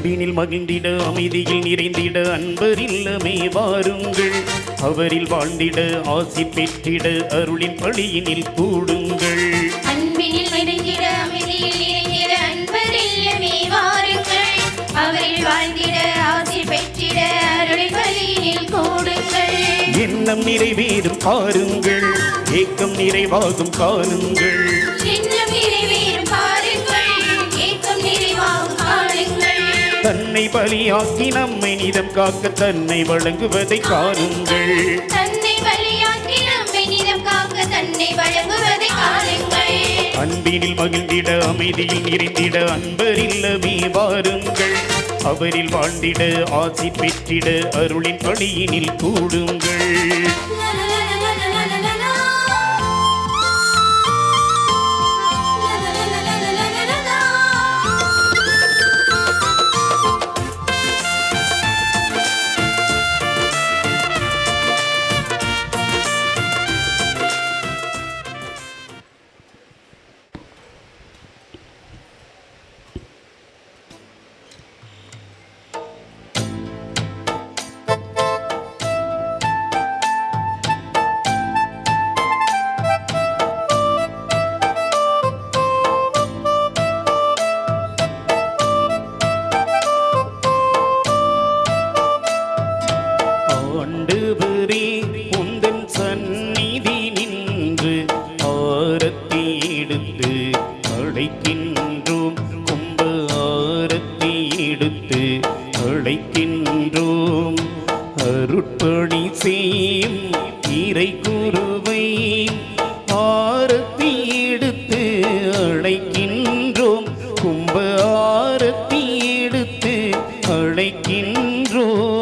அன்பினில் மகிழ்ந்திட அமைதியில் நிறைந்திட அன்பர் இல்லமே வாருங்கள். அவரில் வாழ்ந்திட ஆசி பெற்றிட அருளின் பழியினில் கூடுங்கள். அன்பினில் நிறைந்திட அமைதியில் நிறைந்திட அன்பர் இல்லமே வாருங்கள். அவரில் வாழ்ந்திட ஆசி பெற்றிட அருளின் பழியினில் கூடுங்கள். எண்ணம் நிறைவேறும் பாருங்கள், ஏக்கம் நிறைவாகும் காணுங்கள். எண்ணம் நிறைவேறும் பாருங்கள், ஏக்கம் நிறைவாகும் காணுங்கள். தன்னை பலியாக்கி நம்மை நிதம் காக்க தன்னை வழங்குவதை காணுங்கள். தன்னை பலியாக்கி நம்மை நிதம் காக்க தன்னை வழங்குவதை காணுங்கள். அன்பினில் மகிழ்ந்திட அமைதியில் நிறைந்திட அன்பர் இல்லமே வாருங்கள். அவரில் வாழ்ந்திட ஆசி பெற்றிட அருளின் பழியினில் கூடுங்கள். ஆண்டவரே உந்தன் சந்நிதி நின்று ஆரத்தி எடுத்து அழைக்கின்றோம். கும்ப ஆரத்தி எடுத்து அழைக்கின்றோம். அருட்பணி செய்யும் இறை குருவை ஆரத்தி எடுத்து அழைக்கின்றோம். கும்ப ஆரத்தி எடுத்து அழைக்கின்றோம்.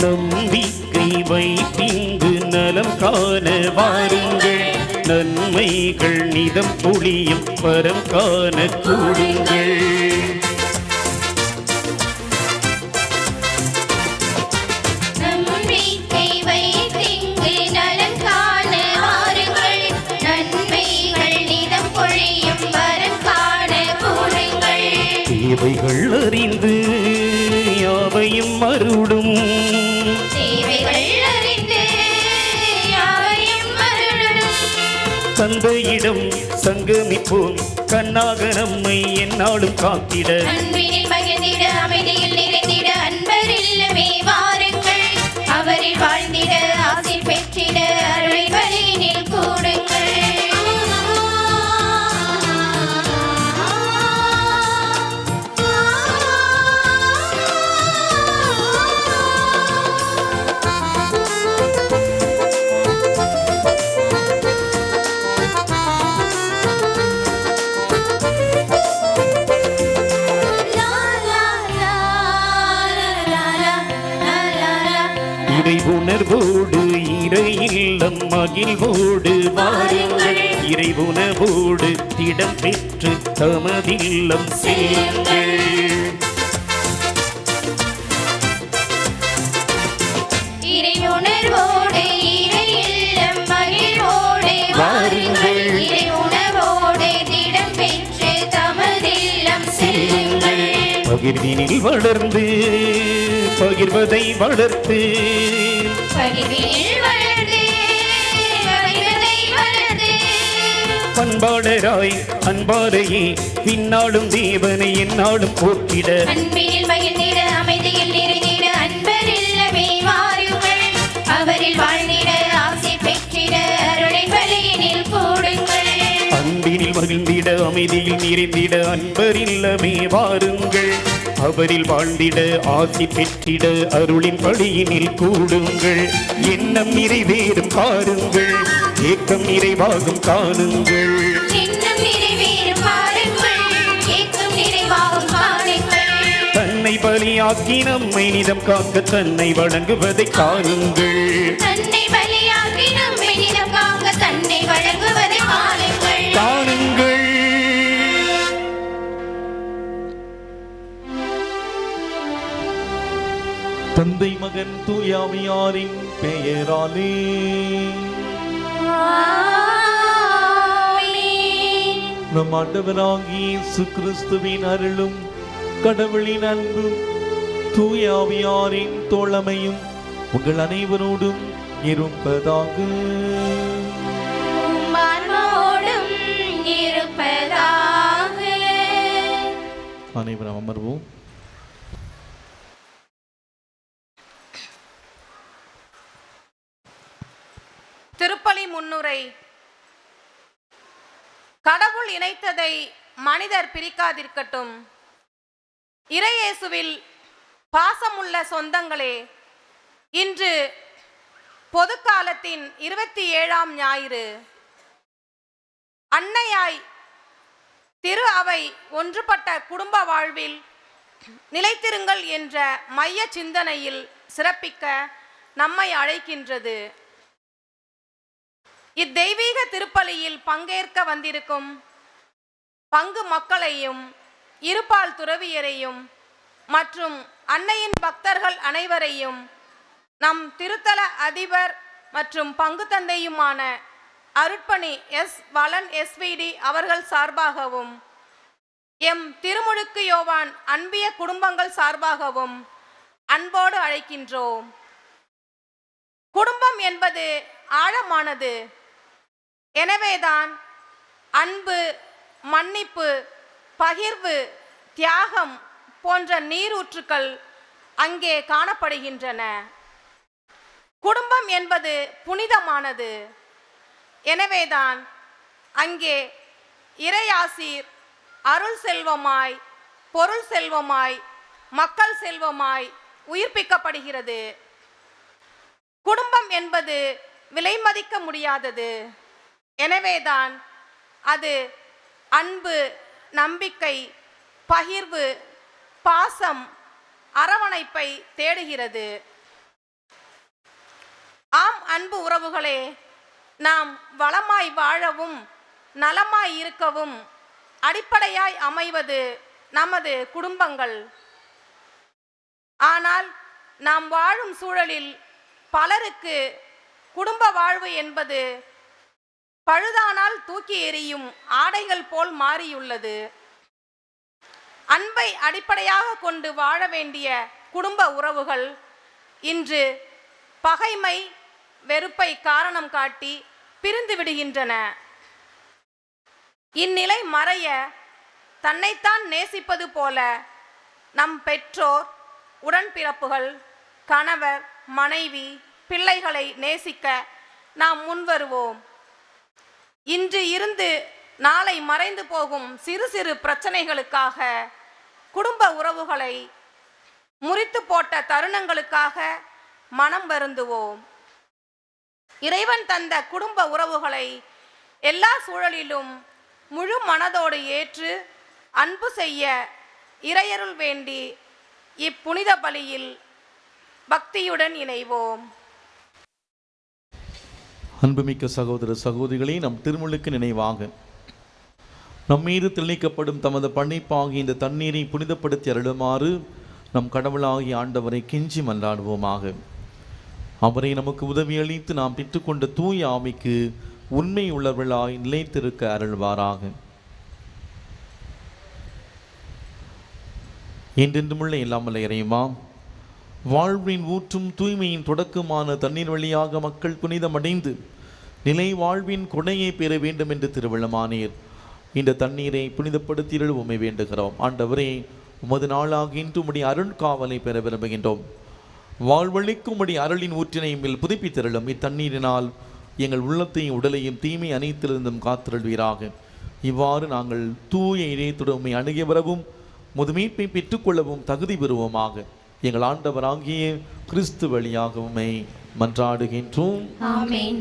நம்பிக்கை வைத்திங்கு நலம் காண வாருங்கள். நன்மைகள் நிதம் பொழியும் வரம் காண கூடுங்கள். நம்பிக்கை வைத்திங்கு நலம் காண வாருங்கள். நன்மைகள் நிதம் பொழியும் வரம் காண கூடுங்கள். தேவைகள் அறிந்து யாவையும் அருளும். தந்தையிடம் சங்கமிப்போம், கண்ணாக நம்மை எந்நாளும் காத்திட. அன்பினில் மகிழ்ந்திட அமைதியில் நிறைந்திட அன்பர் இல்லமே வாருங்கள். அவரில் வாழ்ந்திட ஆசி பெற்றிட அருளின் பழியினில் கூடுங்கள். இறைவுணர்வோடு இறை இல்லம் மகிழ்வோடு வாருங்கள். இறைவுணர்வோடு திடம் பெற்று தமதில்லம் செல்லுங்கள். இறைவுணர்வோடு இறை இல்லம் மகிழ்வோடு வாருங்கள். இறைவுணர்வோடு திடம் பெற்று தமதில்லம் செல்லுங்கள். பகிர்வினில் வளர்ந்து பகிர்வதை வளர்த்து பகிர்வினில் வளர்ந்து பகிர்வதை வளர்த்து பண்பாளராய் அன்பாரையே பின்னாடும் தேவனை என்னாலும் போற்றிட அன்பினில் மகிழ்ந்திட அமைதியில் நிறைந்திட அன்பர் இல்லமே வாருங்கள் அவரில் வாழ்ந்திட ஆசை பெற்றிட அருளின் வழியினில் கூடுங்கள் அன்பினில் மகிழ்ந்திட அமைதியில் நிறைந்திட அன்பர் இல்லமே வாருங்கள் அவரில் வாழ்ந்திட ஆசி பெற்றிட அருளின் படியினில் கூடுங்கள் எண்ணம் நிறைவேறும் பாருங்கள் ஏக்கம் நிறைவாகும் காணுங்கள் எண்ணம் நிறைவேறும் பாருங்கள் ஏக்கம் நிறைவாகும் காணுங்கள் தன்னை பலியாக்கி நம்மை நிதம் காக்க தன்னை வழங்குவதை காணுங்கள் தன்னை பலியாக்கி நம்மை நிதம் காக்க தன்னை வழங்குவதை காணுங்கள் காணுங்கள் தந்தை மகன் தூயாவியாரின் பெயராலே ஆமென். நம் ஆண்டவராகிய இயேசு கிறிஸ்துவின் அருளும் கடவுளின் அன்பும் தூயாவியாரின் தோழமையும் உங்கள் அனைவரோடும் இருப்பதாக. உம்மான்மோடும் இருப்பதாக. அனைவரும் அமர்வோம். திருப்பலி முன்னுரை. கடவுள் இணைத்ததை மனிதர் பிரிக்காதிருக்கட்டும். இறையேசுவில் பாசமுள்ள சொந்தங்களே, இன்று பொதுக்காலத்தின் 27ஆம் ஞாயிறு. அன்னையாய் திரு அவை ஒன்றுபட்ட குடும்ப வாழ்வில் நிலைத்திருங்கள் என்ற மைய சிந்தனையில் சிறப்பிக்க நம்மை அழைக்கின்றது. இத்தெய்வீக திருப்பலியில் பங்கேற்க வந்திருக்கும் பங்கு மக்களையும் இருபால் துறவியரையும் மற்றும் அன்னையின் பக்தர்கள் அனைவரையும் நம் திருத்தல அதிபர் மற்றும் பங்கு தந்தையுமான அருட்பணி எஸ் வலன் எஸ்விடி அவர்கள் சார்பாகவும் எம் திருமுழுக்கு யோவான் அன்பிய குடும்பங்கள் சார்பாகவும் அன்போடு அழைக்கின்றோம். குடும்பம் என்பது ஆழமானது. எனவேதான் அன்பு, மன்னிப்பு, பகிர்வு, தியாகம் போன்ற நீரூற்றுக்கள் அங்கே காணப்படுகின்றன. குடும்பம் என்பது புனிதமானது. எனவேதான் அங்கே இறையாசீர் அருள் செல்வமாய், பொருள் செல்வமாய், மக்கள் செல்வமாய் உயிர்ப்பிக்கப்படுகிறது. குடும்பம் என்பது விலை மதிக்க முடியாதது. எனவேதான் அது அன்பு, நம்பிக்கை, பகிர்வு, பாசம், அரவணைப்பை தேடுகிறது. ஆம் அன்பு உறவுகளே, நாம் வளமாய் வாழவும் நலமாய் இருக்கவும் அடிப்படையாய் அமைவது நமது குடும்பங்கள். ஆனால் நாம் வாழும் சூழலில் பலருக்கு குடும்ப வாழ்வு என்பது பழுதானால் தூக்கி எறியும் ஆடைகள் போல் மாறியுள்ளது. அன்பை அடிப்படையாக கொண்டு வாழ வேண்டிய குடும்ப உறவுகள் இன்று பகைமை, வெறுப்பை காரணம் காட்டி பிரிந்து விடுகின்றன. இந்நிலை மறைய தன்னைத்தான் நேசிப்பது போல நம் பெற்றோர், உடன்பிறப்புகள், கணவர், மனைவி, பிள்ளைகளை நேசிக்க நாம் முன்வருவோம். இன்று இருந்து நாளை மறைந்து போகும் சிறு சிறு பிரச்சனைகளுக்காக, குடும்ப உறவுகளை முறித்து போட்ட தருணங்களுக்காக மனம் வருந்துவோம். இறைவன் தந்த குடும்ப உறவுகளை எல்லா சூழலிலும் முழு மனதோடு ஏற்று அன்பு செய்ய இறையருள் வேண்டி இப்புனித பலியில் பக்தியுடன் இணைவோம். அன்புமிக்க சகோதர சகோதரிகளே, நம் திருமுழுக்கு நினைவாக நம் மீது தெளிக்கப்படும் தமது பணிப்பாகிய இந்த தண்ணீரை புனிதப்படுத்தி அருளுமாறு நம் கடவுளாகிய ஆண்டவரை கெஞ்சி மன்றாடுவோமாக. அவரை நமக்கு உதவியளித்து நாம் பெற்றுக்கொண்ட தூய ஆவிக்கு உண்மை உள்ளவர்களாய் நிலைத்திருக்க அருள்வாராக. என்றென்றுமுள்ள இல்லாமல் இறைவா, வாழ்வின் ஊற்றும் தூய்மையின் தொடக்கமான தண்ணீர் வழியாக மக்கள் புனிதமடைந்து நிலை வாழ்வின் கொடையை பெற வேண்டும் என்று திருவிழமானீர். இந்த தண்ணீரை புனிதப்படுத்திட உம்மை வேண்டுகிறோம். ஆண்டவரே, உமது நாளாக இன்று உம்முடைய அருள்காவலை பெற விரும்புகின்றோம். வாழ்வழிக்கும்படி அருளின் ஊற்றினை மேல் புதுப்பித்திரளும். இத்தண்ணீரினால் எங்கள் உள்ளத்தையும் உடலையும் தீமை அனைத்திலிருந்தும் காத்திருள்வீராக. இவ்வாறு நாங்கள் தூய இணையத்துடன் உம்மை அணுகி வரவும் முதுமீட்பை பெற்றுக்கொள்ளவும் தகுதி பெறுவோமாக. எங்கள் ஆண்டவராகிய கிறிஸ்து வழியாக உம்மை மன்றாடுகின்றோம். ஆமென்.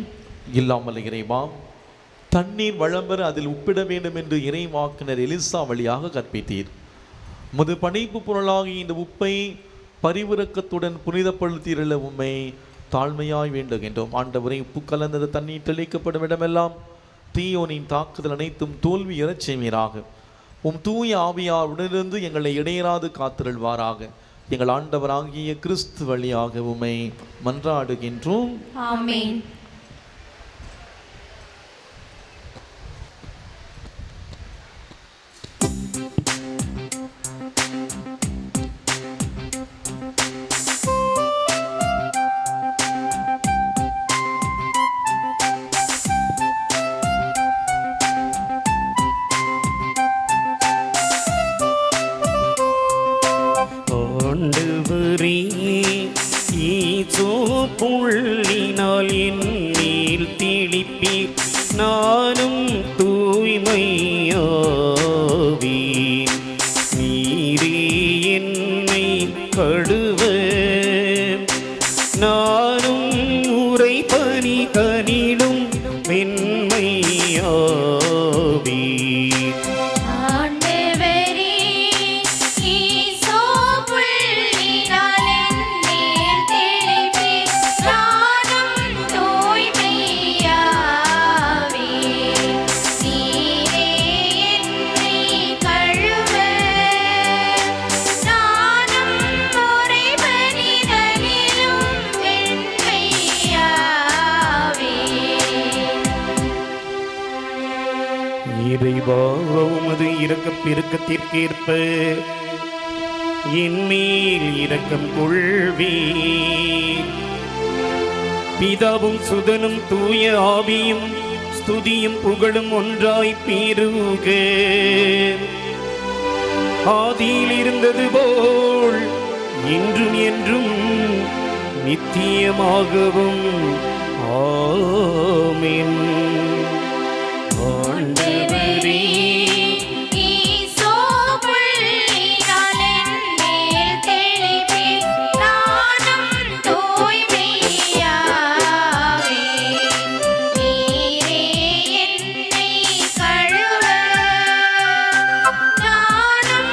இல்லாமல் இறைவா, தண்ணீர் வளம்பெற அதில் உப்பிட வேண்டும் என்று இறைவாக்கினர் எலிசா வழியாக கற்பித்தீர். முது படைப்பு பொருளாகிய இந்த உப்பை பரிவிறக்கத்துடன் புனிதப்படுத்தியுள்ள உம்மை தாழ்மையாய் வேண்டுகின்றோம். ஆண்டவரை, உப்பு கலந்தது தண்ணீர் தெளிக்கப்படும் இடமெல்லாம் தீயோனின் தாக்குதல் அனைத்தும் தோல்வி எறச் செய்வீராக. உம் தூய ஆவியார் உடனிருந்து எங்களை இடையராது காத்திருள்வாராக. எங்கள் ஆண்டவராகிய கிறிஸ்து வழியாக உம்மை மன்றாடுகின்றோம். ஆமென். ஆண்டவரே, ஈசோ புள்ளினால் என் மேல் தெளிப்பீர், நானும் தூய்மையாவேன். நீரே என்னை கழுவ, நானும் உரை பனி கனிலும் வெண்மையாவேன். ஆண்டவரே, ஈசோ புள்ளினால் என் மேல் தெளிப்பீர், நானும் தூய்மையாவேன். நீரே என்னை கழுவ, நானும் உரை பனிதனிலும் வெண்மையாவேன். இறைவா, உமது இரக்கப் பெருக்கத்திற்கேற்ப என் மேல் இரக்கம் கொள்வீர். பிதாவும் சுதனும் தூய ஆவியும் ஸ்துதியும் புகழும் ஒன்றாய் பெருக. ஆதியில் இருந்தது போல் இன்றும் என்றும் நித்தியமாகவும் ஆமென். ஆண்டவரே, ஈசோ புள்ளினால் என் மேல் தெளிப்பீர், நானும் தூய்மையாவேன். நீரே என்னை கழுவ, நானும்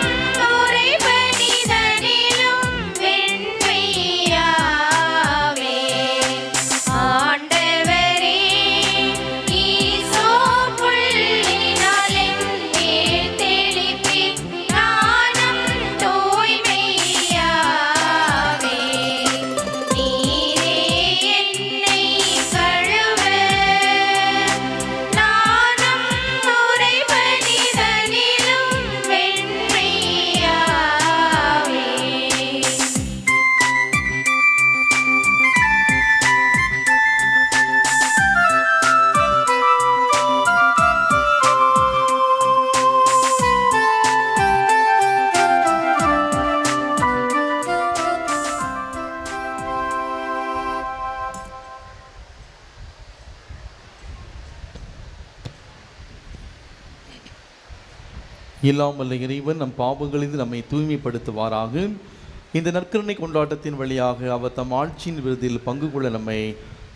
உரை பனிதனிலும் வெண்மையாவேன். ஆண்டவரே, ஈசோ புள்ளினால் என் மேல் தெளிப்பீர், நானும் தூய்மையாவேன். நீரே என்னை கழுவ, நானும் உரை பனிதனிலும் வெண்மையாவேன். இல்லாமல் இறைவன் நம் பாவங்களிலிருந்து நம்மை தூய்மைப்படுத்துவாராக. இந்த நற்கருணை கொண்டாட்டத்தின் வழியாக அவர் தம் ஆட்சியின் விருதில் பங்கு கொள்ள நம்மை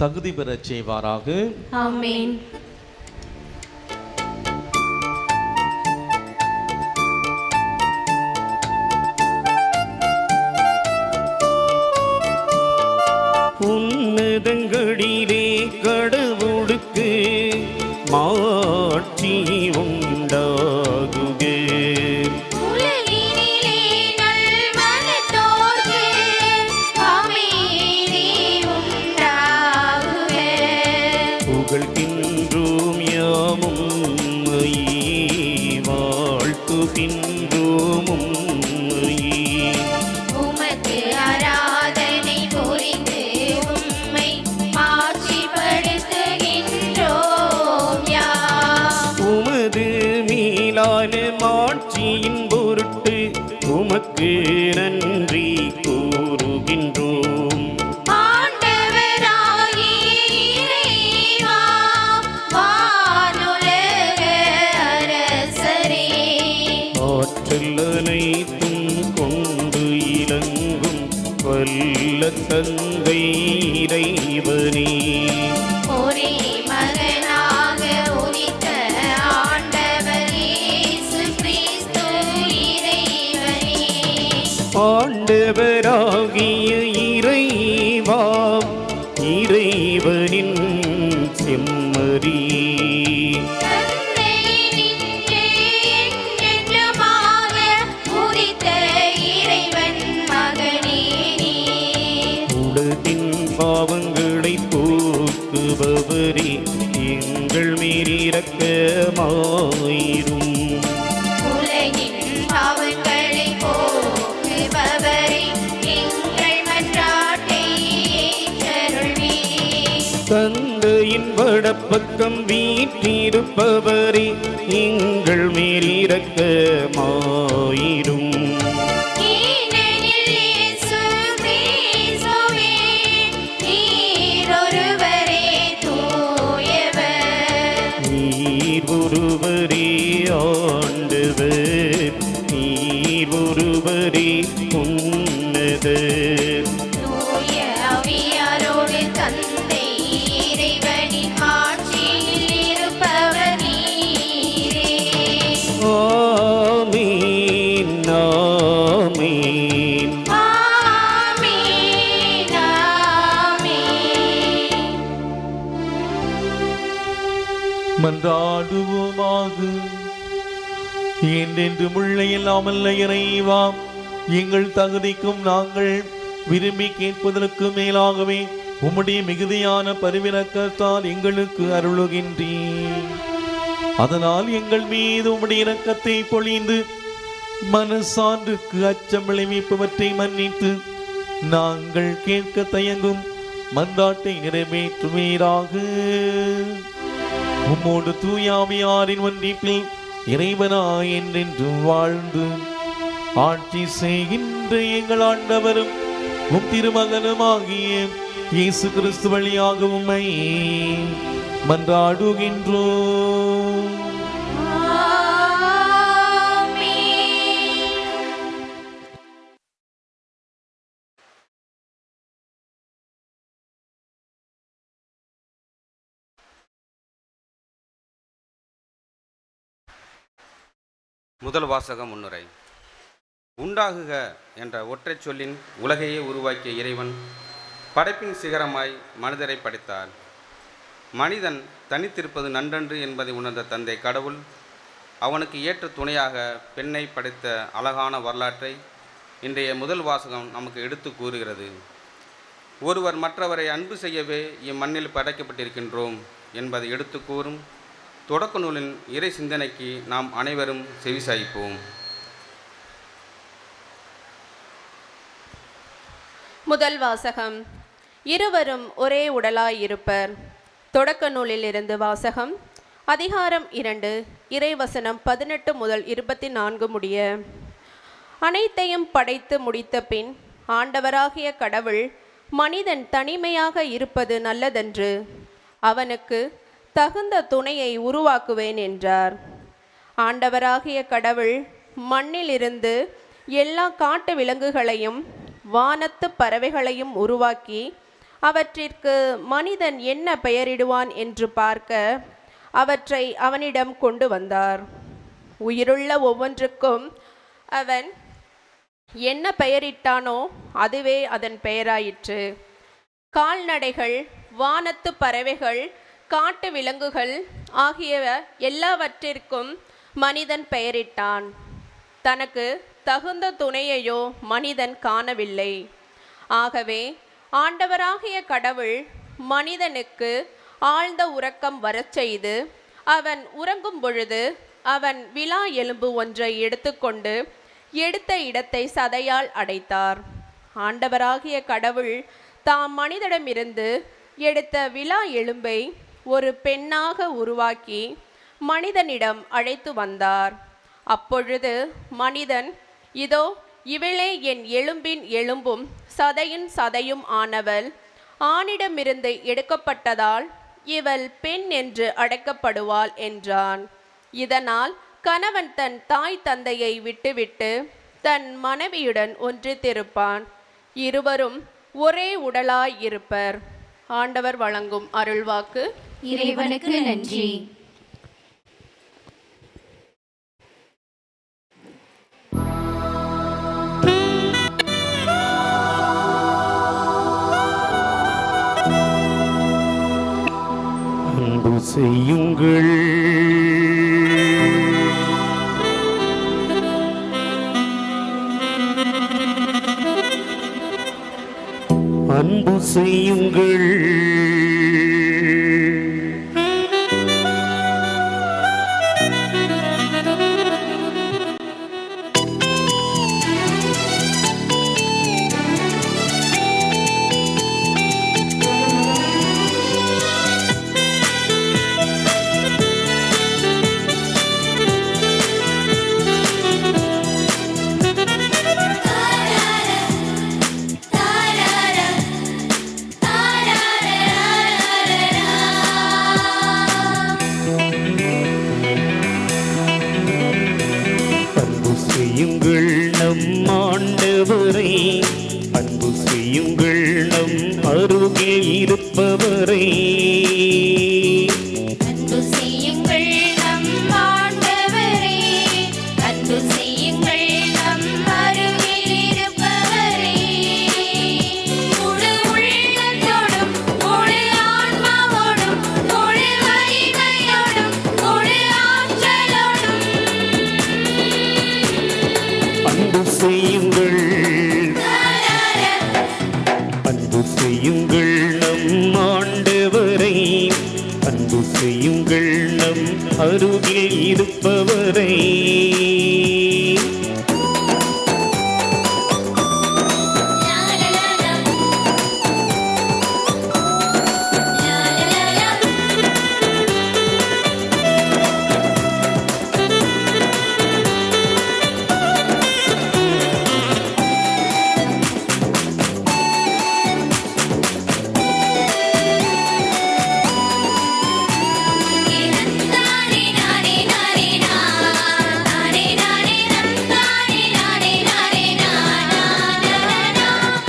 தகுதி பெறச் செய்வாராக. ஆமென். உன்னதங்களிலே கடவுளுக்கு மாட்சி உண்டாகுக. உலகினிலே நல்மனத்தோர்க்கு அமைதி உண்டாகுக. புகழ்கின்றோம் உமக்கு நன்றி கூறுகின்றோம். ஆண்டவராகிய இறைவா, வானுலக அரசரே, ஆற்றல் அனைத்தும் கொண்டு இலங்கும் வல்ல தந்தை இறைவனே, ஒரே மகனாக உதித்த ஆண்டவர் இயேசு கிறிஸ்து இறைவனே, ஆண்டவராகிய இறைவா, இறைவனின் செம்மறி, தந்தையினின்று என்றென்றுமாக உதித்த இறைவன் மகனே நீர். உலகின் பாவங்களை போக்குபவரே, எங்கள் மீது இரக்கமாயிரும். உலகின் பாவங்களை போக்குபவரே, எங்கள் மன்றாட்டை ஏற்றருள்வீர். தந்தையின் வடப்பக்கம் வீற்றிருப்பவரே, எங்கள் மேல் இரக்கமாயிரும். ஏனெனில் இயேசு கிறிஸ்துவே, நீர் ஒருவரே தூயவர். நீர் ஒருவரே ஆண்டவர், நீர் ஒருவரே உன்னதர். தூய ஆவியாரோடு தந்தை இறைவனின் ஆட்சியில் இருப்பவர் நீரே. ஆமீன், ஆமீன். ஆமென், ஆமென். மன்றாடுவோமாக. என்றென்றும் உள்ள இல்லாமல்ல இறைவா, எங்கள் தகுதிக்கும் நாங்கள் விரும்பி கேட்பதற்கு மேலாகவே உம்முடைய மிகுதியான பரிவிரக்கத்தால் எங்களுக்கு அருளுகின்றீர். அதனால் எங்கள் மீது உம்முடைய இரக்கத்தை பொழிந்து மனசான்றுக்கு அச்சம் விளைவிப்பவற்றை மன்னித்து நாங்கள் கேட்க தயங்கும் மன்றாட்டை நிறைவேற்றுவீராக. உம்மோடு தூயாவியாரின் ஒன்றிப்பில் இறைவனாய் என்றென்று வாழ்ந்து ஆட்சி செய்கின்ற எங்கள் ஆண்டவரும் உம் திருமகனுமாகிய இயேசு கிறிஸ்து வழியாக உம்மை மன்றாடுகின்றோம். ஆமென். முதல் வாசக முன்னுரை. உண்டாகுக என்ற ஒற்றைச் சொல்லின் உலகையே உருவாக்கிய இறைவன் படைப்பின் சிகரமாய் மனிதரை படைத்தார். மனிதன் தனித்திருப்பது நன்றன்று என்பதை உணர்ந்த தந்தை கடவுள் அவனுக்கு ஏற்ற துணையாக பெண்ணை படைத்த அழகான வரலாற்றை இன்றைய முதல் வாசகம் நமக்கு எடுத்து கூறுகிறது. ஒருவர் மற்றவரை அன்பு செய்யவே இம்மண்ணில் படைக்கப்பட்டிருக்கின்றோம் என்பதை எடுத்து கூறும் தொடக்க நூலின் இறை சிந்தனைக்கு நாம் அனைவரும் செவிசாய்ப்போம். முதல் வாசகம். இருவரும் ஒரே உடலாயிருப்பர். தொடக்க நூலிலிருந்து வாசகம். அதிகாரம் 2, இறைவசனம் 18 முதல் 24 முடிய. அனைத்தையும் படைத்து முடித்த பின் ஆண்டவராகிய கடவுள் மனிதன் தனிமையாக இருப்பது நல்லதென்று அவனுக்கு தகுந்த துணையை உருவாக்குவேன் என்றார். ஆண்டவராகிய கடவுள் மண்ணிலிருந்து எல்லா காட்டு விலங்குகளையும் வானத்து பறவைகளையும் உருவாக்கி அவற்றிற்கு மனிதன் என்ன பெயரிடுவான் என்று பார்க்க அவற்றை அவனிடம் கொண்டு வந்தார். உயிருள்ள ஒவ்வொன்றுக்கும் அவன் என்ன பெயரிட்டானோ அதுவே அதன் பெயராயிற்று. கால்நடைகள், வானத்து பறவைகள், காட்டு விலங்குகள் ஆகிய எல்லாவற்றிற்கும் மனிதன் பெயரிட்டான். தனக்கு தகுந்த துணையையோ மனிதன் காணவில்லை. ஆகவே ஆண்டவராகிய கடவுள் மனிதனுக்கு ஆழ்ந்த உறக்கம் வரச் செய்து அவன் உறங்கும் பொழுது அவன் விலா எலும்பு ஒன்றை எடுத்துக்கொண்டு எடுத்த இடத்தை சதையால் அடைத்தார். ஆண்டவராகிய கடவுள் தாம் மனிதனிடமிருந்து எடுத்த விலா எலும்பை ஒரு பெண்ணாக உருவாக்கி மனிதனிடம் அழைத்து வந்தார். அப்பொழுது மனிதன், இதோ இவளே என் எலும்பின் எலும்பும் சதையின் சதையும் ஆனவள். ஆணிடமிருந்து எடுக்கப்பட்டதால் இவள் பெண் என்று அழைக்கப்படுவாள் என்றான். இதனால் கணவன் தன் தாய் தந்தையை விட்டுவிட்டு தன் மனைவியுடன் ஒன்றித்திருப்பான். இருவரும் ஒரே உடலாய் இருப்பர். ஆண்டவர் வழங்கும் அருள்வாக்கு. இறைவனுக்கு நன்றி. அன்பு செய்யுங்கள், அன்பு செய்யுங்கள். செய்யுங்கள் நம் ஆண்டவரை, அன்பு செய்யுங்கள் நம் அருகில் இருப்பவரை. அன்பு செய்யுங்கள் நம் ஆண்டவரே, அன்பு செய்யுங்கள் நம் அருகில் இருப்பவரே. முழு உள்ளத்தோடும் முழு ஆன்மாவோடும் முழு வலிமையோடும் முழு ஆற்றலோடும் அன்பு செய்யுங்கள், அன்பு செய்யுங்கள் நம் ஆண்டவரை, அன்பு செய்யுங்கள் நம் அருகில் இருப்பவரை.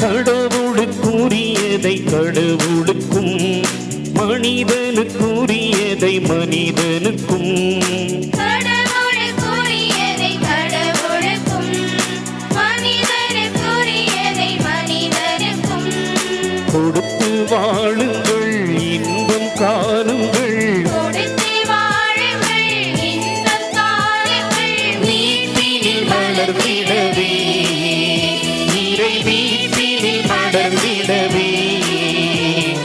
கடவுளுக்குரியதை கடவுளுக்கும், மனிதனுக்குரியதை மனிதனுக்கும். கடவுளுக்குரியதை கடவுளுக்கும், மனிதனுக்குரியதை மனிதனுக்கும். கொடுத்து வாழுங்கள், இன்பம் காணுங்கள், கொடுத்து வாழுங்கள், இன்பம் காணுங்கள். வீட்டினில் வளர்ந்திடவே, இறை வீட்டினில் வளர்ந்திடவே.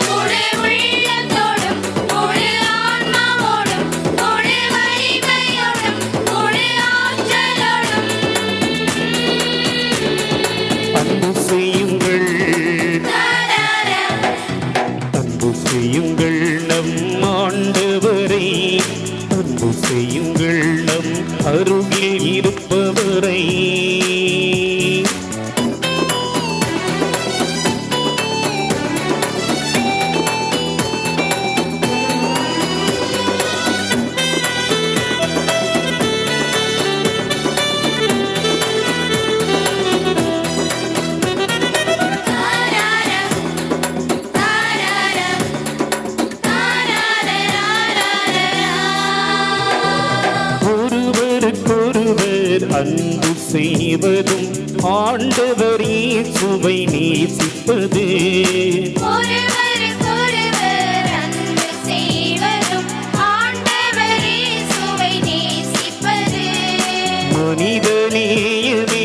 முழு உள்ளத்தோடும் முழு ஆன்மாவோடும் முழு வலிமையோடும் முழு ஆற்றலோடும் அன்பு செய்யுங்கள், அன்பு செய்யுங்கள் நம் ஆண்டவரை, அன்பு செய்யுங்கள் நம் அருகில் இருப்பவரை. ஒருவருக்கொருவர் அன்பு செய்வதும் ஆண்டவர் இயேசுவை நேசிப்பது. ஒருவருக்கொருவர் அன்பு செய்வதும் ஆண்டவர் இயேசுவை நேசிப்பது. மனிதநேயமே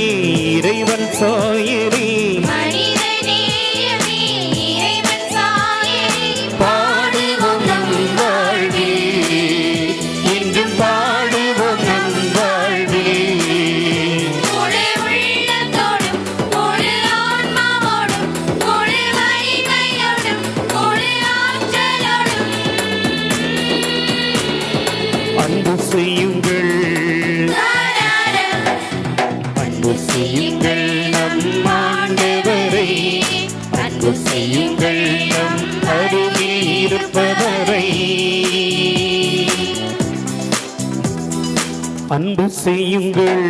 இறைவன் சாயலே, மனிதநேயமே இறைவன் சாயலே. பாடுவோம் நம் வாழ்வே, என்றும் பாடுவோம் நம் வாழ்வே. முழு உள்ளத்தோடும் முழு ஆன்மாவோடும் முழு வலிமையோடும் முழு ஆற்றலோடும் அன்பு செய்யுங்கள், அன்பு செய்யுங்கள் ஆண்டவரை அன்பு செய்யுங்கள் நம் அருகில் இருப்பவரை அன்பு செய்யுங்கள்.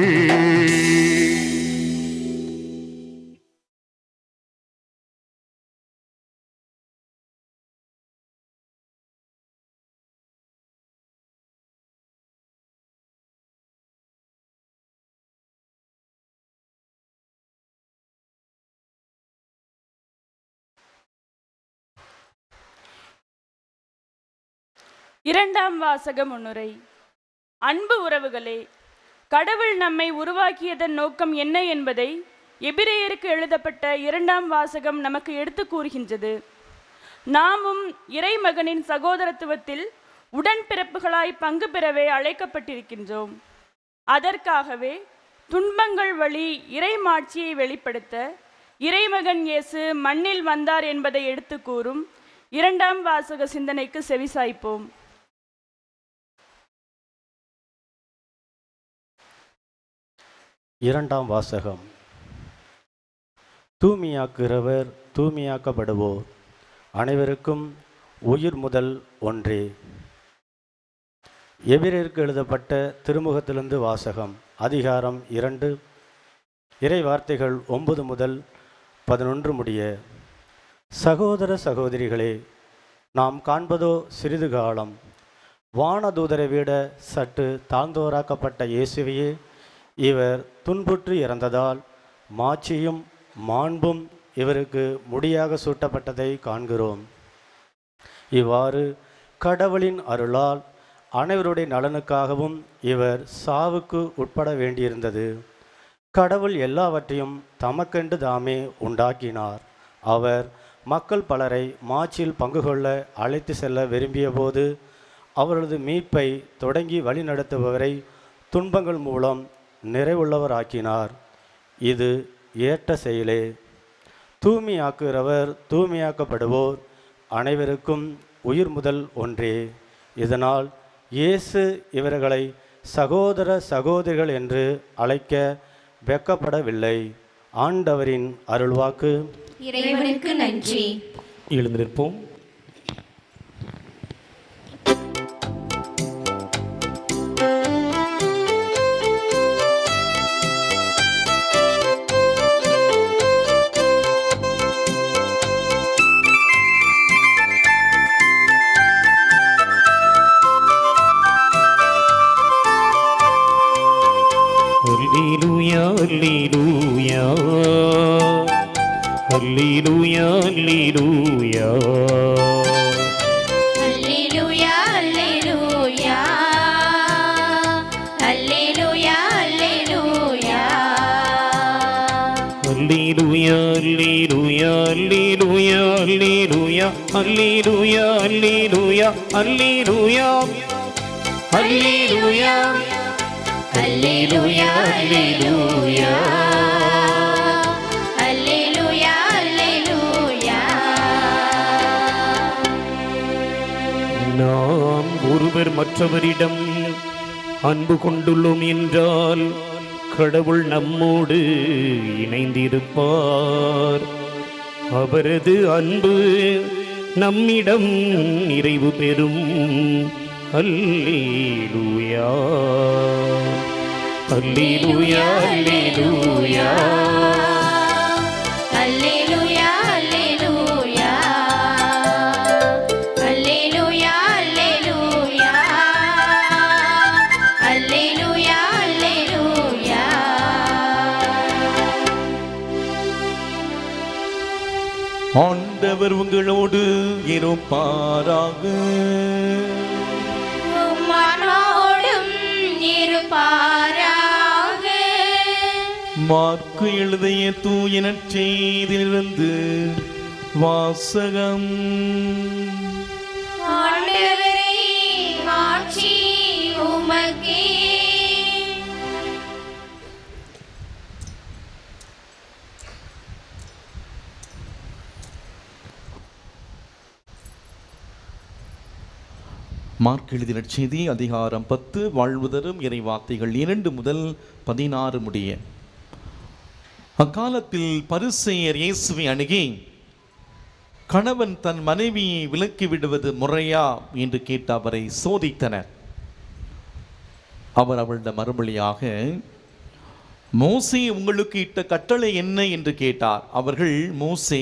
இரண்டாம் வாசக முன்னுரை. அன்பு உறவுகளே, கடவுள் நம்மை உருவாக்கியதன் நோக்கம் என்ன என்பதை எபிரேயருக்கு எழுதப்பட்ட இரண்டாம் வாசகம் நமக்கு எடுத்து கூறுகின்றது. நாமும் இறைமகனின் சகோதரத்துவத்தில் உடன்பிறப்புகளாய் பங்கு பெறவே அழைக்கப்பட்டிருக்கின்றோம். அதற்காகவே துன்பங்கள் வழி இறைமாட்சியை வெளிப்படுத்த இறைமகன் இயேசு மண்ணில் வந்தார் என்பதை எடுத்து கூறும் இரண்டாம் வாசக சிந்தனைக்கு செவிசாய்ப்போம். இரண்டாம் வாசகம். தூய்மையாக்குகிறவர் தூய்மையாக்கப்படுவோர் அனைவருக்கும் உயிர் முதல் ஒன்றே. எபிரேயருக்கு எழுதப்பட்ட திருமுகத்திலிருந்து வாசகம். அதிகாரம் 2, இறை வார்த்தைகள் 9 முதல் 11 முடிய. சகோதர சகோதரிகளே, நாம் காண்பதோ சிறிது காலம். வானதூதரை விட சற்று தாழ்ந்தோராக்கப்பட்ட இயேசுவையே இவர் துன்புற்று இறந்ததால் மாட்சியும் மாண்பும் இவருக்கு முடியாக சூட்டப்பட்டதை காண்கிறோம். இவ்வாறு கடவுளின் அருளால் அனைவருடைய நலனுக்காகவும் இவர் சாவுக்கு உட்பட வேண்டியிருந்தது. கடவுள் எல்லாவற்றையும் தமக்கென்று தாமே உண்டாக்கினார். அவர் மக்கள் பலரை மாட்சியில் பங்கு கொள்ள அழைத்து செல்ல விரும்பிய போது அவரது மீட்பை தொடங்கி வழிநடத்துபவரை துன்பங்கள் மூலம் நிறைவுள்ளவராக்கினார். இது ஏற்ற செயலே. தூய்மையாக்குகிறவர் தூய்மையாக்கப்படுவோர் அனைவருக்கும் உயிர் முதல் ஒன்றே. இதனால் இயேசு இவர்களை சகோதர சகோதரிகள் என்று அழைக்க வெட்கப்படவில்லை. ஆண்டவரின் அருள்வாக்கு. இறைவனுக்கு நன்றி. எழுந்து நிற்போம். Hallelujah, hallelujah, hallelujah, hallelujah. Hallelujah, hallelujah, hallelujah, hallelujah. Hallelujah, hallelujah, hallelujah, hallelujah, hallelujah, hallelujah, hallelujah, hallelujah. Hallelujah, hallelujah, hallelujah, hallelujah. நாம் ஒருவர் மற்றவரிடம் அன்பு கொண்டுள்ளோம் என்றால் கடவுள் நம்மோடு இணைந்திருப்பார். அவரது அன்பு நம்மிடம் நிறைவு பெறும். அல்லேலூயா, அல்லேலூயா, அல்லேலூயா. Hallelujah, hallelujah, hallelujah, hallelujah, hallelujah, hallelujah. ஆண்டவர் உங்களோடு இருப்பாராக. உம்மனோடும் இருப்பாராக. மார்க்கு எழுதிய தூய நற்செய்தியிலிருந்து வாசகம். ஆண்டவரே, மாட்சி உமக்கே. மார்க் எழுதிய நற்செய்தி அதிகாரம் 10 வாழ்வு தரும் இறை வார்த்தைகள் 2 முதல் 16 முடிய. அக்காலத்தில் பரிசேயர் இயேசுவை அணுகி, கணவன் தன் மனைவியை விலக்கி விடுவது முறையா என்று கேட்டு அவரை சோதித்தனர். அவர் அவளிடம் மறுமொழியாக, மோசே உங்களுக்கு இட்ட கட்டளை என்ன என்று கேட்டார். அவர்கள், மோசே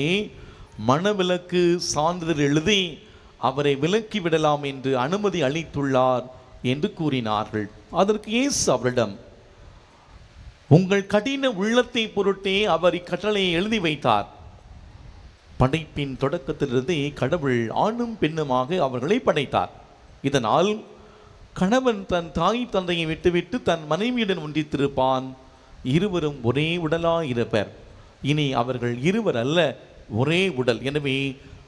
மணவிலக்கு சான்றிதழ் எழுதி அவரை விலக்கி விடலாம் என்று அனுமதி அளித்துள்ளார் என்று கூறினார்கள். அதற்கு இயேசு அவரிடம், உங்கள் கடின உள்ளத்தை பொருட்டே அவர் இக்கட்டளையை எழுதி வைத்தார். படைப்பின் தொடக்கத்திலிருந்தே கடவுள் ஆணும் பெண்ணுமாக அவர்களை படைத்தார். இதனால் கணவன் தன் தாய் தந்தையை விட்டுவிட்டு தன் மனைவியுடன் ஒன்றித்திருப்பான். இருவரும் ஒரே உடலாயிருப்பர். இனி அவர்கள் இருவர் அல்ல, ஒரே உடல். எனவே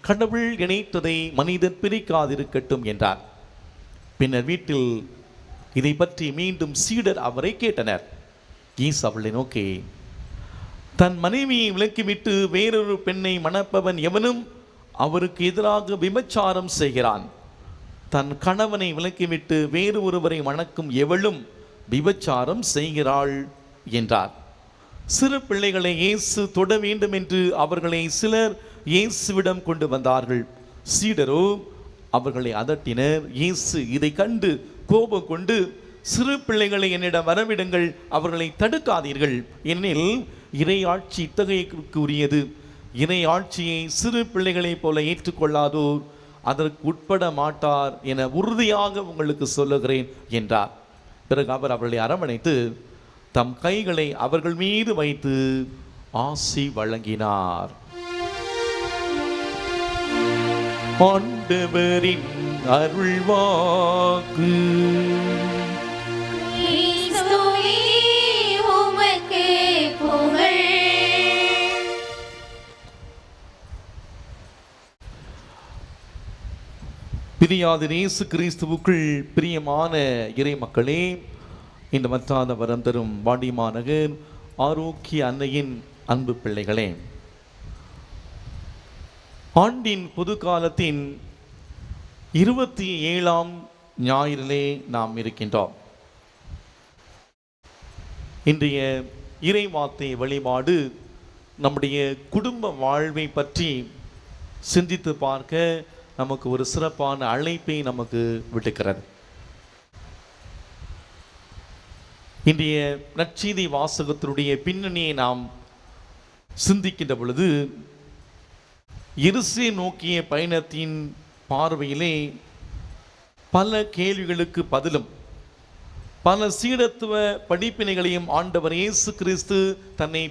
கடவுள் இணைத்ததை மனிதன் பிரிக்காதிருக்கட்டும் என்றார். பின்னர் வீட்டில் இதை பற்றி மீண்டும் சீடர் அவரை கேட்டனர். இயேசு அவளை நோக்கி, தன் மனைவியை விலக்கிவிட்டு வேறொரு பெண்ணை மணப்பவன் எவனும் அவருக்கு எதிராக விபச்சாரம் செய்கிறான். தன் கணவனை விலக்கிவிட்டு வேறு ஒருவரை மணக்கும் எவளும் விபச்சாரம் செய்கிறாள் என்றார். சிறு பிள்ளைகளை இயேசு தொட வேண்டும் என்று அவர்களை சிலர் இயேசுவிடம் கொண்டு வந்தார்கள். சீடரோ அவர்களை அதட்டினர். இயேசு இதை கண்டு கோபம் கொண்டு, சிறு பிள்ளைகளை என்னிடம் வரவிடுங்கள், அவர்களை தடுக்காதீர்கள், ஏனெனில் இறை ஆட்சி இத்தகையக்கு உரியது. இறை ஆட்சியை சிறு பிள்ளைகளைப் போல ஏற்றுக்கொள்ளாதோர் அதற்கு உட்பட மாட்டார் என உறுதியாக உங்களுக்கு சொல்லுகிறேன் என்றார். பிறகு அவர் அவர்களை அரவணைத்து தம் கைகளை அவர்கள் மீது வைத்து ஆசி வழங்கினார். ஆண்டவரின் அருள்வாக்கு. கிறிஸ்துவே உமக்கு புகழ். பிரியாத இயேசு கிறிஸ்துவுக்குள் பிரியமான இறை மக்களே, இந்த மற்றாத வரம் தரும் வாடிமாநகர் ஆரோக்கிய அன்னையின் அன்பு பிள்ளைகளே, ஆண்டின் பொது காலத்தின் 27ஆம் ஞாயிறிலே நாம் இருக்கின்றோம். இன்றைய இறைவார்த்தை வழிபாடு நம்முடைய குடும்ப வாழ்வை பற்றி சிந்தித்து பார்க்க நமக்கு ஒரு சிறப்பான அழைப்பை நமக்கு விடுக்கிறது. இன்றைய நற்செய்தி வாசகத்தினுடைய பின்னணியை நாம் சிந்திக்கின்ற பொழுது, எருசலேம் நோக்கிய பயணத்தின் பார்வையிலே பல கேள்விகளுக்கு பதிலும் பல சீடத்துவ படிப்பினைகளையும் ஆண்டவர் இயேசு கிறிஸ்து தன்னை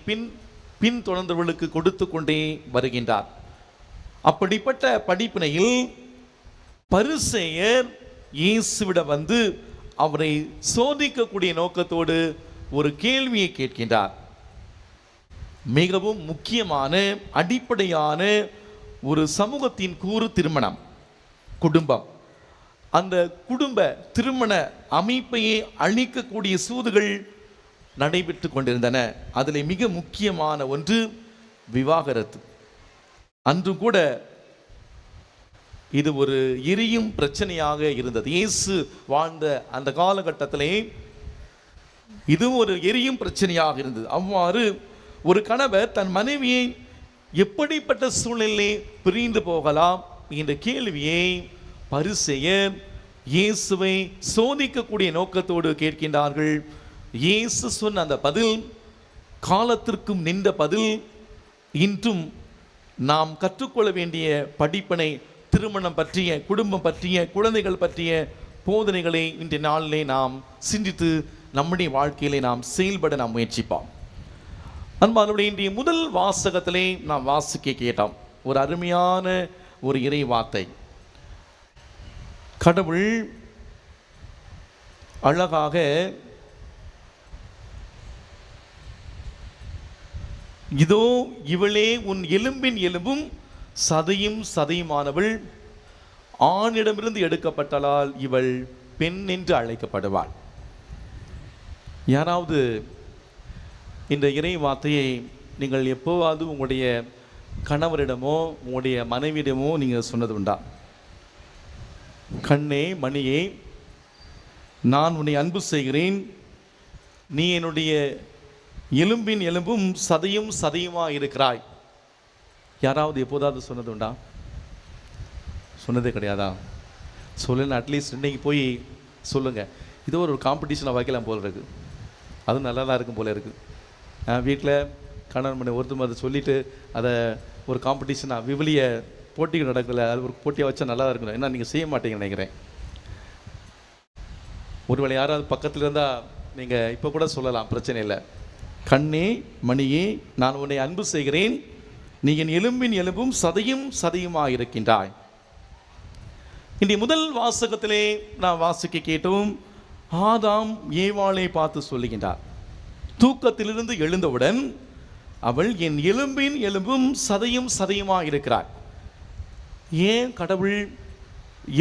பின்தொடர்ந்தவர்களுக்கு கொடுத்து கொண்டே வருகின்றார். அப்படிப்பட்ட படிப்பினையில் பரிசேயர் இயேசுவிடம் வந்து அவரை சோதிக்கக்கூடிய நோக்கத்தோடு ஒரு கேள்வியை கேட்கின்றார். மிகவும் முக்கியமான அடிப்படையான ஒரு சமூகத்தின் கூறு திருமணம், குடும்பம். அந்த குடும்ப திருமண அமைப்பையே அழிக்கக்கூடிய சூதுகள் நடைபெற்று கொண்டிருந்தன. அதில் மிக முக்கியமான ஒன்று விவாகரத்து. அன்று கூட இது ஒரு எரியும் பிரச்சனையாக இருந்தது. இயேசு வாழ்ந்த அந்த காலகட்டத்திலே இது ஒரு எரியும் பிரச்சனையாக இருந்தது. அவ்வாறு ஒரு கணவர் தன் மனைவியை எப்படிப்பட்ட சூழ்நிலை பிரிந்து போகலாம் என்ற கேள்வியை பரிசேயர் இயேசுவை சோதிக்கக்கூடிய நோக்கத்தோடு கேட்கின்றார்கள். இயேசு சொன்ன அந்த பதில் காலத்திற்கும் நின்ற பதில். இன்றும் நாம் கற்றுக்கொள்ள வேண்டிய படிப்பினை, திருமணம் பற்றிய, குடும்பம் பற்றிய, குழந்தைகள் பற்றிய போதனைகளை இன்றைய நாளிலே நாம் சிந்தித்து நம்முடைய வாழ்க்கையிலே நாம் செயல்பட நாம் முயற்சிப்போம். அன்பானவர்களே, இன்றைய முதல் வாசகத்திலே நாம் வாசிக்க கேட்டோம் ஒரு அருமையான ஒரு இறை வார்த்தை. கடவுள் அழகாக இதோ இவளே உன் எலும்பின் எலும்பும் சதையும் சதையுமானவள், ஆணிடமிருந்து எடுக்கப்பட்டால் இவள் பெண் என்று அழைக்கப்படுவாள். யாராவது இந்த இறை வார்த்தையை நீங்கள் எப்போவாவது உங்களுடைய கணவரிடமோ உங்களுடைய மனைவியிடமோ நீங்கள் சொன்னது உண்டா? கண்ணே மணியே, நான் உன்னை அன்பு செய்கிறேன், நீ என்னுடைய எலும்பின் எலும்பும் சதையும் சதையுமா இருக்கிறாய். யாராவது எப்போதாவது சொன்னது உண்டா? சொன்னதே கிடையாதா? சொல்லுங்க, அட்லீஸ்ட் இன்னைக்கு போய் சொல்லுங்கள். இதோ ஒரு காம்படிஷனை வைக்கலாம் போல இருக்குது. அதுவும் நல்லா தான் இருக்கும் போல இருக்குது. வீட்டில் கணவன் மணி ஒருத்தர் அதை சொல்லிவிட்டு அதை ஒரு காம்படிஷனாக விவிலிய போட்டிகள் நடக்கல, அது ஒரு போட்டியாக வச்சா நல்லா இருக்கணும். ஏன்னா நீங்கள் செய்ய மாட்டீங்கன்னு நினைக்கிறேன். ஒருவேளை யாராவது பக்கத்தில் இருந்தால் நீங்கள் இப்போ கூட சொல்லலாம், பிரச்சனை இல்லை. கண்ணே மணியே, நான் உன்னை அன்பு செய்கிறேன், நீ என் எலும்பின் எலும்பும் சதையும் சதையுமாக இருக்கின்றாய். இன்றைய முதல் வாசகத்திலே நான் வாசிக்க கேட்டோம், ஆதாம் ஏவாளை பார்த்து சொல்லுகின்றார், தூக்கத்திலிருந்து எழுந்தவுடன் அவள் என் எலும்பின் எலும்பும் சதையும் சதையுமாக இருக்கிறார். ஏன் கடவுள்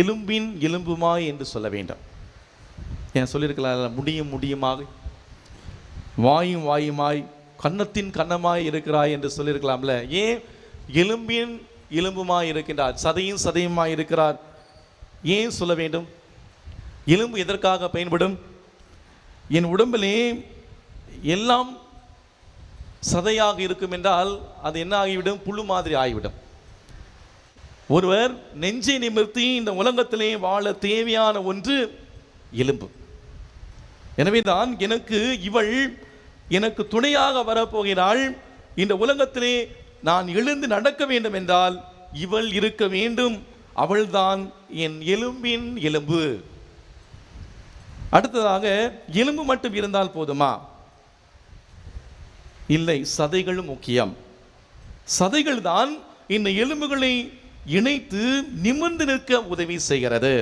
எலும்பின் எலும்புமாய் என்று சொல்ல வேண்டும்? ஏன் சொல்லியிருக்கலாம், முடியும் முடியுமாக, வாயும் வாயுமாய், கன்னத்தின் கன்னமாய் இருக்கிறாய் என்று சொல்லியிருக்கலாம்ல. ஏன் எலும்பின் எலும்புமாய் இருக்கின்றார், சதையும் சதையுமாய் இருக்கிறார்? ஏன் சொல்ல வேண்டும்? எலும்பு எதற்காக பயன்படும்? என் உடம்பிலே எல்லாம் சதையாக இருக்கும் என்றால் அது என்ன ஆகிவிடும்? புழு மாதிரி ஆகிவிடும். ஒருவர் நெஞ்சை நிமிர்த்தி இந்த உலகத்திலே வாழ தேவையான ஒன்று எலும்பு. எனவே தான் இவள் எனக்கு துணையாக வரப்போகிறாள். இந்த உலகத்திலே நான் எழுந்து நடக்க வேண்டும் என்றால் இவள் இருக்க வேண்டும். அவள்தான் என் எலும்பின் எலும்பு. அடுத்ததாக, எலும்பு மட்டும் இருந்தால் போதுமா? இல்லை, சதைகளும் முக்கியம். சதைகள் தான் இந்த எலும்புகளை இணைத்து நிமிர்ந்து நிற்க உதவி செய்கிறது.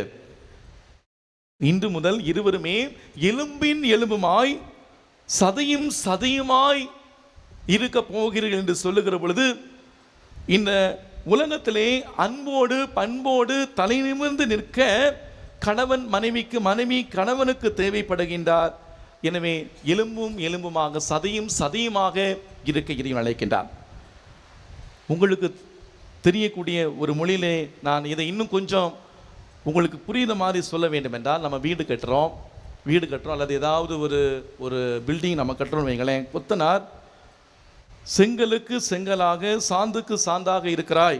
இன்று முதல் இருவருமே எலும்பின் எலும்புமாய் சதையும் சதையுமாய் இருக்க போகிறீர்கள் என்று சொல்லுகிற பொழுது, இந்த உலகத்திலே அன்போடு பண்போடு தலை நிமிர்ந்து நிற்க கணவன் மனைவிக்கு, மனைவி கணவனுக்கு தேவைப்படுகின்றார். எனவே எலும்பும் எலும்புமாக சதையும் சதையுமாக இருக்க இறைவன் அழைக்கின்றார். உங்களுக்கு தெரியக்கூடிய ஒரு மொழியிலே நான் இதை இன்னும் கொஞ்சம் உங்களுக்கு புரியுத மாதிரி சொல்ல வேண்டும் என்றால், நம்ம வீடு கட்டுறோம் அல்லது ஏதாவது ஒரு பில்டிங் நம்ம கட்டுறோம் வைங்களேன். கொத்தனார் செங்கலுக்கு செங்கலாக, சாந்துக்கு சாந்தாக இருக்கிறாய்.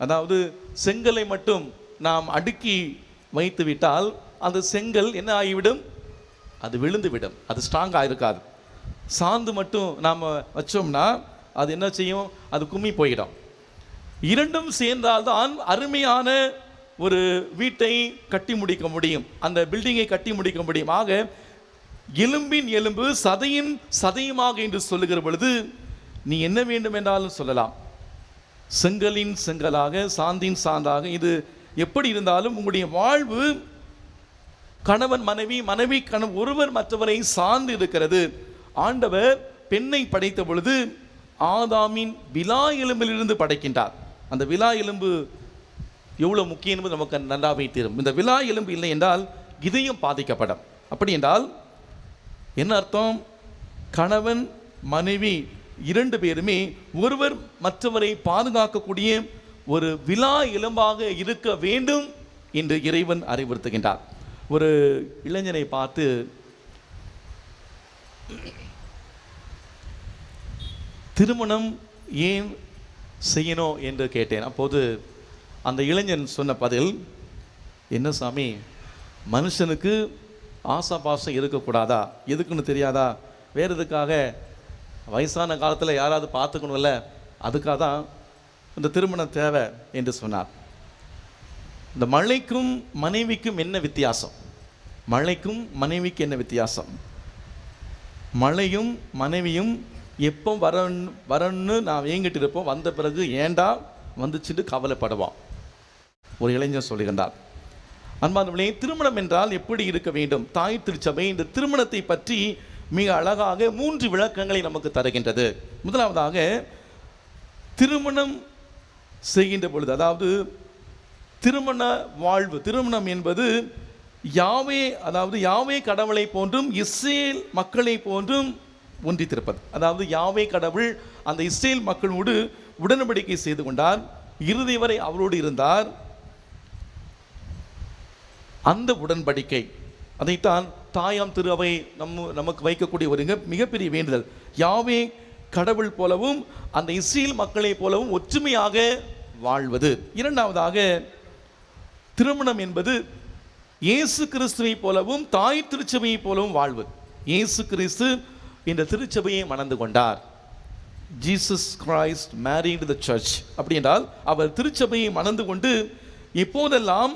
அதாவது செங்கலை மட்டும் நாம் அடுக்கி வைத்து விட்டால் அந்த செங்கல் என்ன ஆகிவிடும்? அது விழுந்து விடும், அது ஸ்ட்ராங்காக இருக்காது. சாந்து மட்டும் நாம் வச்சோம்னா அது என்ன செய்யும்? அது கும்மி போயிடும். இரண்டும் சேர்ந்தால்தான் அருமையான ஒரு வீட்டை கட்டி முடிக்க முடியும், அந்த பில்டிங்கை கட்டி முடிக்க முடியும். ஆக எலும்பின் எலும்பு சதையின் சதையுமாக என்று சொல்லுகிற பொழுது நீ என்ன வேண்டும் என்றாலும் சொல்லலாம். செங்கலின் செங்கலாக, சாந்தின் சாந்தாக, இது எப்படி இருந்தாலும் உங்களுடைய வாழ்வு கணவன் மனைவி, மனைவி கணவன் ஒருவர் மற்றவரை சார்ந்து இருக்கிறது. ஆண்டவர் பெண்ணை படைத்த பொழுது ஆதாமின் விலா எலும்பிலிருந்து படைக்கின்றார். அந்த விலா எலும்பு எவ்வளவு முக்கியம் என்பது நமக்கு நன்றாக தீரும். இந்த விலா எலும்பு இல்லை என்றால் இதயம் பாதிக்கப்படும். அப்படி என்றால் என்ன அர்த்தம்? கணவன் மனைவி இரண்டு பேருமே ஒருவர் மற்றவரை பாதுகாக்கக்கூடிய ஒரு விலா எலும்பாக இருக்க வேண்டும் என்று இறைவன் அறிவுறுத்துகின்றார். ஒரு இளைஞனை பார்த்து, திருமணம் ஏன் செய்யணும் என்று கேட்டேன். அப்போது அந்த இளைஞன் சொன்ன பதில், என்ன சாமி, மனுஷனுக்கு ஆசா பாசம் இருக்கக்கூடாதா? எதுக்குன்னு தெரியாதா? வேறு எதுக்காக? வயசான காலத்தில் யாராவது பார்த்துக்கணும்ல, அதுக்காக தான் இந்த திருமணம் தேவை என்று சொன்னார். இந்த மழைக்கும் மனைவிக்கும் என்ன வித்தியாசம்? மழைக்கும் மனைவிக்கு என்ன வித்தியாசம்? மழையும் மனைவியும் எப்போ வரன்னு நான் ஏங்கிட்டு இருப்போம், வந்த பிறகு ஏண்டா வந்துச்சுட்டு கவலைப்படுவான். ஒரு இளைஞர் சொல்லுகின்றார். அன்பானவர்களே, திருமணம் என்றால் எப்படி இருக்க வேண்டும்? தாய் திருச்சபை இந்த திருமணத்தை பற்றி மிக அழகாக 3 விளக்கங்களை நமக்கு தருகின்றது. முதலாவதாக, திருமணம் செய்கின்ற பொழுது, அதாவது திருமண வாழ்வு, திருமணம் என்பது யாவே கடவுளை போன்றும் இஸ்ரேல் மக்களை போன்றும் ஒன்றித்திருப்பது. அதாவது யாவே கடவுள் அந்த இஸ்ரேல் மக்களோடு உடன்படிக்கை செய்து கொண்டார், இறுதி வரை அவரோடு இருந்தார். அந்த உடன்படிக்கை, அதைத்தான் தாயாம் திரு அவை நமக்கு வைக்கக்கூடிய ஒரு மிகப்பெரிய வேண்டுதல். யாவே கடவுள் போலவும் அந்த இஸ்ரேல் மக்களை போலவும் ஒற்றுமையாக வாழ்வது. இரண்டாவதாக, திருமணம் என்பது இயேசு கிறிஸ்துவை போலவும் தாய் திருச்சபையை போலவும் வாழ்வது. இயேசு கிறிஸ்து இந்த திருச்சபையை மணந்து கொண்டார். ஜீசஸ் கிரைஸ்ட் மேரிட் தி சர்ச். அப்படி என்றால் அவர் திருச்சபையை மணந்து கொண்டு எப்போதெல்லாம்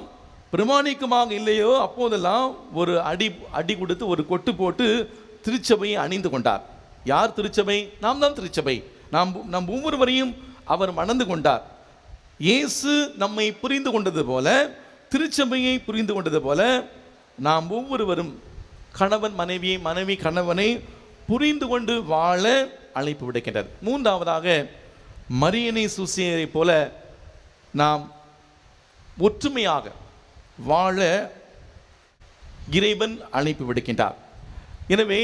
பிரமாணிக்கமாக இல்லையோ அப்போதெல்லாம் ஒரு அடி கொடுத்து ஒரு கொட்டு போட்டு திருச்சபையை அணிந்து கொண்டார். யார் திருச்சபை? நாம் தான் திருச்சபை. நம் ஒவ்வொருவரையும் அவர் மணந்து கொண்டார். இயேசு நம்மை புரிந்து கொண்டது போல, திருச்சபையை புரிந்து கொண்டது போல, நாம் ஒவ்வொருவரும் கணவன் மனைவியை, மனைவி கணவனை புரிந்து கொண்டு வாழ அழைப்பு விடுக்கின்றது. மூன்றாவதாக, மரியனை சூசியரை போல நாம் ஒற்றுமையாக வாழ இறைவன் அழைப்பு விடுக்கின்றார். எனவே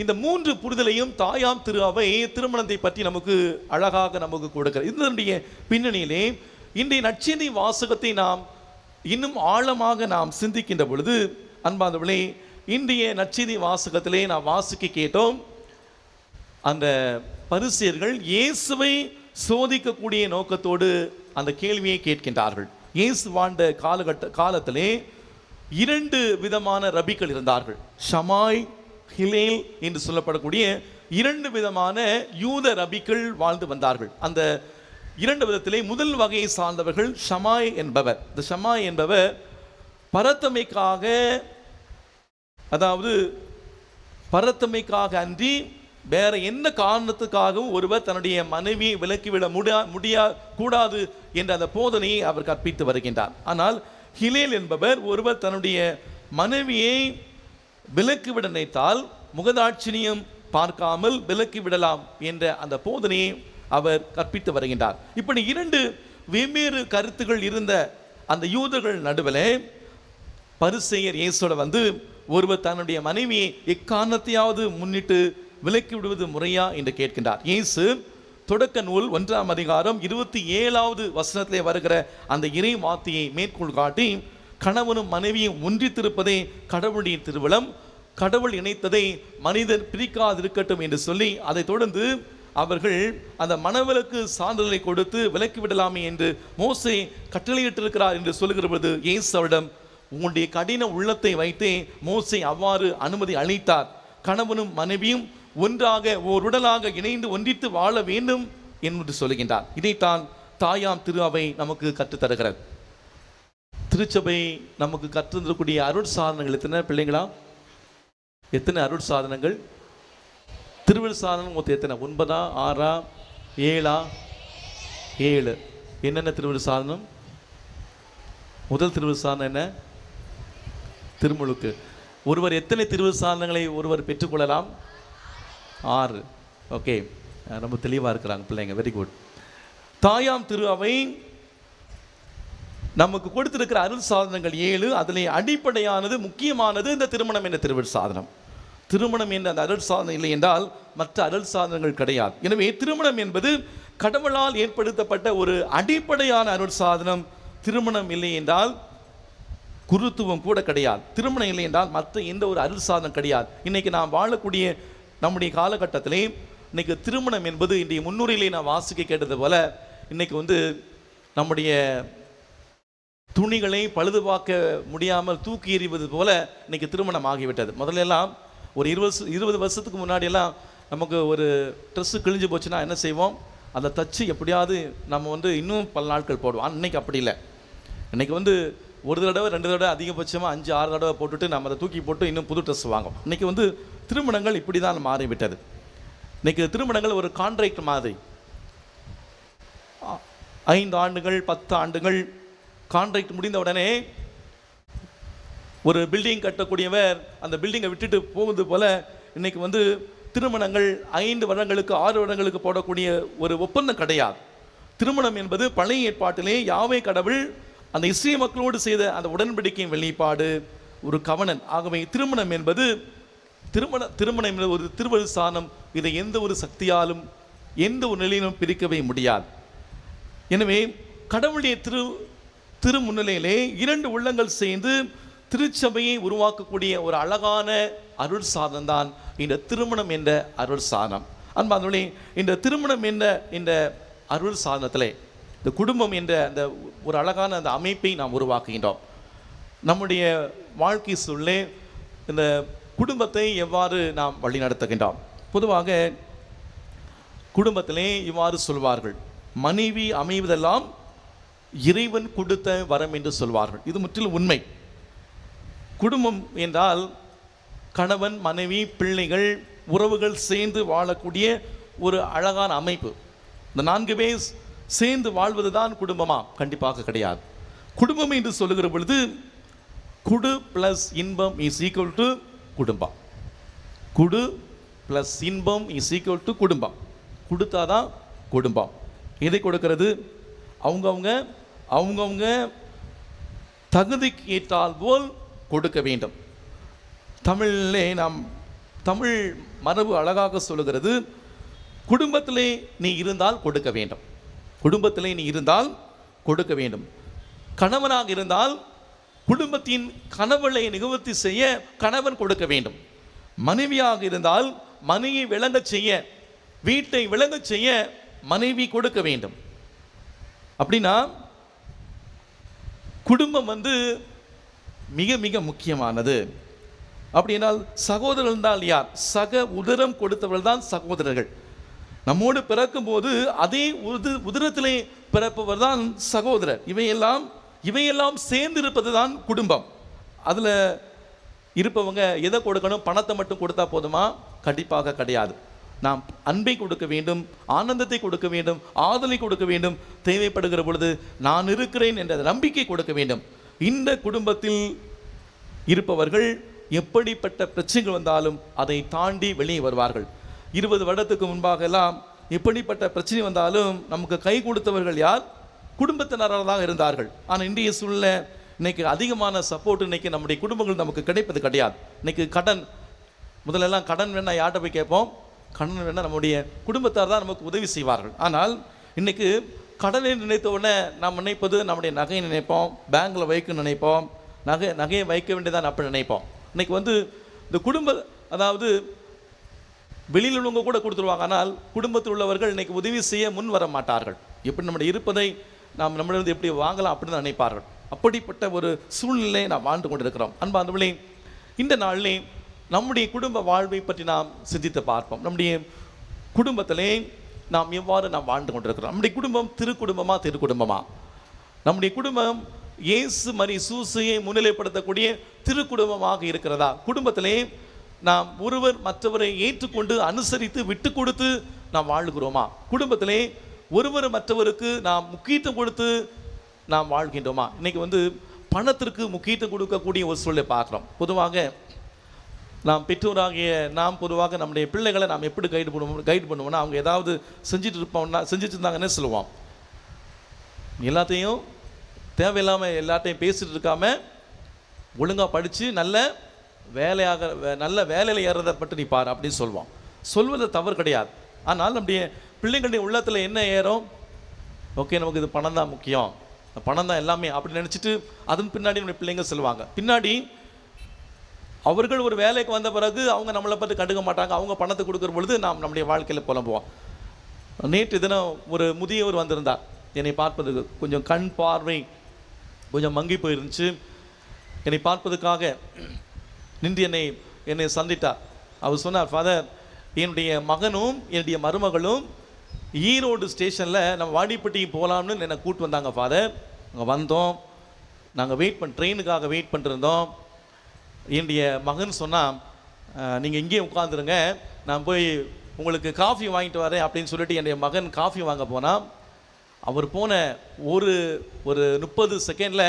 இந்த மூன்று புரிதலையும் தாயாம் திரு அவை திருமணத்தை பற்றி நமக்கு அழகாக நமக்கு கொடுக்கிறார். இதனுடைய பின்னணியிலே இன்றைய நற்செய்தி வாசகத்தை நாம் இன்னும் ஆழமாக நாம் சிந்திக்கின்ற பொழுது, அன்பார்ந்தவர்களே, இன்றைய நற்செய்தி வாசகத்திலே நாம் வாசிக்க கேட்டோம், அந்த பரிசேயர்கள் இயேசுவை சோதிக்கக்கூடிய நோக்கத்தோடு அந்த கேள்வியை கேட்கின்றார்கள். இயேசு வாழ்ந்த காலத்திலே 2 விதமான ரபிக்கள் இருந்தார்கள். ஷமாய், ஹிலேல் என்று சொல்லப்படக்கூடிய 2 விதமான யூத ரபிக்கள் வாழ்ந்து வந்தார்கள். அந்த 2 விதத்திலே முதல் வகையை சார்ந்தவர்கள் ஷமாய் என்பவர். இந்த ஷமாய் என்பவர் பரத்தமைக்காக, அதாவது பரத்தமைக்காக அன்றி வேற என்ன காரணத்துக்காகவும் ஒருவர் தன்னுடைய மனைவியை விலக்கிவிட கூடாது என்ற அந்த போதனையை அவர் கற்பித்து வருகின்றார். ஆனால் ஹிலேல் என்பவர் ஒருவர் தன்னுடைய மனைவியை விலக்கிவிட நினைத்தால் முகதாட்சிணியம் பார்க்காமல் விலக்கிவிடலாம் என்ற அந்த போதனையை அவர் கற்பித்து வருகின்றார். இப்படி 2 வெவ்வேறு கருத்துகள் இருந்த அந்த யூதர்கள் நடுவில் பரிசேயர் இயேசுவோட வந்து, ஒருவர் தன்னுடைய மனைவியை எக்காரணத்தையாவது முன்னிட்டு விலக்கி விடுவது முறையா என்று கேட்கின்றார். இயேசு தொடக்க நூல் 1ஆம் அதிகாரம் 27வது வசனத்திலே வருகிற அந்த இறை வார்த்தையை மேற்கோள் காட்டி, கணவனும் மனைவியும் ஒன்றித்திருப்பதே கடவுளுடைய திருவிழம், கடவுள் இணைத்ததை மனிதன் பிரிக்காதிருக்கட்டும் என்று சொல்லி, அதை தொடர்ந்து அவர்கள் அந்த மணவிலக்கு சான்றிதழை கொடுத்து விலக்கி விடலாமே என்று மோசே கட்டளையிட்டிருக்கிறார் என்று சொல்லுகிற பொழுது, இயேசுவிடம், உங்களுடைய கடின உள்ளத்தை வைத்தே மோசே அவ்வாறு அனுமதி அளித்தார். கணவனும் மனைவியும் ஒன்றாக ஓர் உடலாக இணைந்து ஒன்றித்து வாழ வேண்டும் என்று சொல்லுகின்றார். இதைத்தான் தாயாம் திரு அவை நமக்கு கற்றுத்தருகிறது. திருச்சபை நமக்கு கற்றுத்தரக்கூடிய அருள் சாதனங்கள் எத்தனை பிள்ளைங்களா? எத்தனை அருள் சாதனங்கள்? திருவருள் சாதனம் மொத்தம் எத்தனை? 9, 6, 7? 7. என்னென்ன திருவருள் சாதனம்? முதல் திருவருள் சாதனம் என்ன? திருமுழுக்கு. ஒருவர் எத்தனை திருவருள் சாதனங்களை ஒருவர் பெற்றுக்கொள்ளலாம்? 6. ஓகே, ரொம்ப தெளிவாக இருக்கிறாங்க பிள்ளைங்க, வெரி குட். தாயாம் திரு அவை நமக்கு கொடுத்திருக்கிற அருள் சாதனங்கள் 7. அதில் அடிப்படையானது, முக்கியமானது இந்த திருமணம் என்ற திருவருள் சாதனம். திருமணம் என்ற அந்த அருள் சாதனம் இல்லை என்றால் மற்ற அருள் சாதனங்கள் கிடையாது. எனவே திருமணம் என்பது கடவுளால் ஏற்படுத்தப்பட்ட ஒரு அடிப்படையான அருள் சாதனம். திருமணம் இல்லை என்றால் குருத்துவம் கூட கிடையாது. திருமணம் இல்லை என்றால் மற்ற எந்த ஒரு அருள் சாதனம் கிடையாது. இன்னைக்கு நாம் வாழக்கூடிய நம்முடைய காலகட்டத்திலே இன்னைக்கு திருமணம் என்பது இன்றைய முன்னுரையிலே நான் வாசிக்க கேட்டது போல, இன்னைக்கு வந்து நம்முடைய துணிகளை பழுதுபார்க்க முடியாமல் தூக்கி எறிவது போல இன்னைக்கு திருமணம் ஆகிவிட்டது. முதல்ல எல்லாம் ஒரு 20 வருஷத்துக்கு முன்னாடியெல்லாம் நமக்கு ஒரு ட்ரெஸ்ஸு கிழிஞ்சு போச்சுன்னா என்ன செய்வோம்? அதை தச்சு எப்படியாவது நம்ம வந்து இன்னும் பல நாட்கள் போடுவோம். இன்னைக்கு அப்படி இல்லை. இன்னைக்கு வந்து ஒரு தடவை 2 தடவை, அதிகபட்சமாக 5, 6 தடவை போட்டுட்டு நம்ம அதை தூக்கி போட்டு இன்னும் புது ட்ரெஸ் வாங்கும். இன்றைக்கி வந்து திருமணங்கள் இப்படி தான் மாறிவிட்டது. இன்றைக்கி திருமணங்கள் ஒரு கான்ட்ராக்ட் மாதிரி. 5 ஆண்டுகள் 10 ஆண்டுகள் கான்ட்ராக்ட் முடிந்த உடனே ஒரு பில்டிங் கட்டக்கூடியவர் அந்த பில்டிங்கை விட்டுட்டு போவது போல இன்றைக்கி வந்து திருமணங்கள் 5 வருடங்களுக்கு 6 வருடங்களுக்கு போடக்கூடிய ஒரு ஒப்பந்தம் கிடையாது. திருமணம் என்பது பழைய ஏற்பாட்டிலே யாவே கடவுள் அந்த இஸ்ரேல் மக்களோடு செய்த அந்த உடன்படிக்கையின் வெளிப்பாடு, ஒரு கவனன். ஆகவே திருமணம் என்பது ஒரு திருவருள் சாதனம். இதை எந்த ஒரு சக்தியாலும் எந்த ஒரு நிலையிலும் பிரிக்கவே முடியாது. எனவே கடவுளுடைய திரு முன்னிலையிலே 2 உள்ளங்கள் சேர்ந்து திருச்சபையை உருவாக்கக்கூடிய ஒரு அழகான அருள் சாதனம் தான் இந்த திருமணம் என்ற அருள் சாதனம். அன்பானவர்களே, இந்த திருமணம் என்ற இந்த அருள் சாதனத்திலே இந்த குடும்பம் என்ற அந்த ஒரு அழகான அந்த அமைப்பை நாம் உருவாக்குகின்றோம். நம்முடைய வாழ்க்கை சூழலே இந்த குடும்பத்தை எவ்வாறு நாம் வழிநடத்துகின்றோம்? பொதுவாக குடும்பத்திலே இவ்வாறு சொல்வார்கள், மனைவி அமைவதெல்லாம் இறைவன் கொடுத்த வரம் என்று சொல்வார்கள். இது முற்றிலும் உண்மை. குடும்பம் என்றால் கணவன், மனைவி, பிள்ளைகள், உறவுகள் சேர்ந்து வாழக்கூடிய ஒரு அழகான அமைப்பு. இந்த 4 பேர் சேர்ந்து வாழ்வது தான் குடும்பமா? கண்டிப்பாக கிடையாது. குடும்பம் என்று சொல்லுகிற பொழுது குடு ப்ளஸ் இன்பம் இஸ் ஈக்குவல் டு குடும்பம். குடு ப்ளஸ் இன்பம் இஸ் ஈக்குவல் டு குடும்பம். கொடுத்தாதான் குடும்பம். எதை கொடுக்கிறது? அவங்கவுங்க தகுதிக்கு ஏற்றால் போல் கொடுக்க வேண்டும். தமிழிலே நாம் தமிழ் மரபு அழகாக சொல்லுகிறது, குடும்பத்திலே நீ இருந்தால் கொடுக்க வேண்டும். குடும்பத்திலே நீ இருந்தால் கொடுக்க வேண்டும். கணவனாக இருந்தால் குடும்பத்தின் கனவுகளை நிவர்த்தி செய்ய கணவன் கொடுக்க வேண்டும். மனைவியாக இருந்தால் மனைவியை விளங்கச் செய்ய, வீட்டை விளங்கச் செய்ய மனைவி கொடுக்க வேண்டும். அப்படின்னா குடும்பம் மிக மிக முக்கியமானது. அப்படின்னால் சகோதரர்கள் தான் யார்? சக உதரம் கொடுத்தவர்கள் தான் சகோதரர்கள். நம்மோடு பிறக்கும் போது அதே உதரத்திலே பிறப்பவர் தான் சகோதரர். இவையெல்லாம் சேர்ந்து இருப்பது தான் குடும்பம். அதில் இருப்பவங்க எதை கொடுக்கணும்? பணத்தை மட்டும் கொடுத்தா போதுமா? கண்டிப்பாக கிடையாது. நாம் அன்பை கொடுக்க வேண்டும், ஆனந்தத்தை கொடுக்க வேண்டும், ஆதலை கொடுக்க வேண்டும். தேவைப்படுகிற பொழுது நான் இருக்கிறேன் என்ற நம்பிக்கை கொடுக்க வேண்டும். இந்த குடும்பத்தில் இருப்பவர்கள் எப்படிப்பட்ட பிரச்சனைகள் வந்தாலும் அதை தாண்டி வெளியே வருவார்கள். 20 வருடத்துக்கு முன்பாக எல்லாம் எப்படிப்பட்ட பிரச்சனை வந்தாலும் நமக்கு கை கொடுத்தவர்கள் யார்? குடும்பத்தினராக தான் இருந்தார்கள். ஆனால் இன்றைய சூழ்நிலை இன்னைக்கு அதிகமான சப்போர்ட் இன்னைக்கு நம்முடைய குடும்பங்கள் நமக்கு கிடைப்பது கிடையாது. இன்னைக்கு முதலெல்லாம் கடன் வேணா யார்கிட்ட போய் கேட்போம்? கடன் வேணா நம்முடைய குடும்பத்தார் தான் நமக்கு உதவி செய்வார்கள். ஆனால் இன்னைக்கு கடனை நினைத்த உடனே நாம் நினைப்பது நம்முடைய நகையை நினைப்போம், பேங்கில் வைக்க நினைப்போம், நகையை வைக்க வேண்டியதான் அப்படி நினைப்போம். இன்னைக்கு இந்த அதாவது வெளியில் உள்ளவங்க கூட கொடுத்துருவாங்க. ஆனால் குடும்பத்தில் உள்ளவர்கள் இன்னைக்கு உதவி செய்ய முன் வர மாட்டார்கள். எப்படி நம்முடைய இருப்பதை நாம் நம்மளிடம் எப்படி வாங்கலாம் அப்படின்னு நினைப்பார்கள். அப்படிப்பட்ட ஒரு சூழ்நிலையை நாம் வாழ்ந்து கொண்டிருக்கிறோம். அன்பார்ந்தவர்களே, இந்த நாளிலே நம்முடைய குடும்ப வாழ்வை பற்றி நாம் சிந்தித்து பார்ப்போம். நம்முடைய குடும்பத்திலே நாம் எவ்வாறு நாம் வாழ்ந்து கொண்டிருக்கிறோம்? நம்முடைய குடும்பம் திருக்குடும்பமா? நம்முடைய குடும்பம் இயேசு மரி சூசையை முன்னிலைப்படுத்தக்கூடிய திருக்குடும்பமாக இருக்கிறதா? குடும்பத்திலே நாம் ஒருவர் மற்றவரை ஏற்றுக்கொண்டு அனுசரித்து விட்டு கொடுத்து நாம் வாழ்கிறோமா? குடும்பத்திலே ஒருவர் மற்றவருக்கு நாம் முக்கியத்துவம் கொடுத்து நாம் வாழ்கின்றோமா? இன்னைக்கு பணத்திற்கு முக்கியத்துவம் கொடுக்கக்கூடிய ஒரு சூழலை பார்க்குறோம். பொதுவாக நாம் பெற்றோராகிய நாம் பொதுவாக நம்முடைய பிள்ளைகளை நாம் எப்படி கைடு பண்ணுவோம்னா, அவங்க ஏதாவது செஞ்சுட்டு இருந்தாங்கன்னு சொல்லுவோம். எல்லாத்தையும் தேவையில்லாமல் எல்லாத்தையும் பேசிட்டு இருக்காம ஒழுங்காக படித்து நல்ல வேலையில் ஏறதை பற்றி நீ பாரு அப்படின்னு சொல்லுவோம். சொல்வது தவறு கிடையாது. ஆனால் நம்முடைய பிள்ளைங்களுடைய உள்ளத்தில் என்ன ஏறும்? ஓகே, நமக்கு இது பணம் தான் முக்கியம், பணம் தான் எல்லாமே அப்படி நினச்சிட்டு அதன் பின்னாடி நம்முடைய பிள்ளைங்க சொல்லுவாங்க. பின்னாடி அவர்கள் ஒரு வேலைக்கு வந்த பிறகு அவங்க நம்மளை பற்றி கண்டுக்க மாட்டாங்க. அவங்க பணத்தை கொடுக்குற பொழுது நாம் நம்முடைய வாழ்க்கையில் புலம்புவோம். நேற்று தினம் ஒரு முதியவர் வந்திருந்தார். என்னை பார்ப்பதுக்கு கொஞ்சம் கண் பார்வை கொஞ்சம் மங்கி போயிருந்துச்சு. என்னை பார்ப்பதுக்காக நின்று என்னை சந்தித்தார். அவர் சொன்னார், ஃபாதர், என்னுடைய மகனும் என்னுடைய மருமகளும் ஈரோடு ஸ்டேஷனில் நம்ம வாடிப்பட்டிக்கு போகலாம்னு என்னை கூப்பிட்டு வந்தாங்க ஃபாதர். அங்கே வந்தோம், நாங்கள் ட்ரெயினுக்காக வெயிட் பண்ணிருந்தோம். என்னுடைய மகன் சொன்னால், நீங்கள் இங்கேயே உட்காந்துருங்க, நான் போய் உங்களுக்கு காஃபி வாங்கிட்டு வரேன் அப்படின்னு சொல்லிட்டு என்னுடைய மகன் காஃபி வாங்க போனால், அவர் போன ஒரு 30 செகண்டில்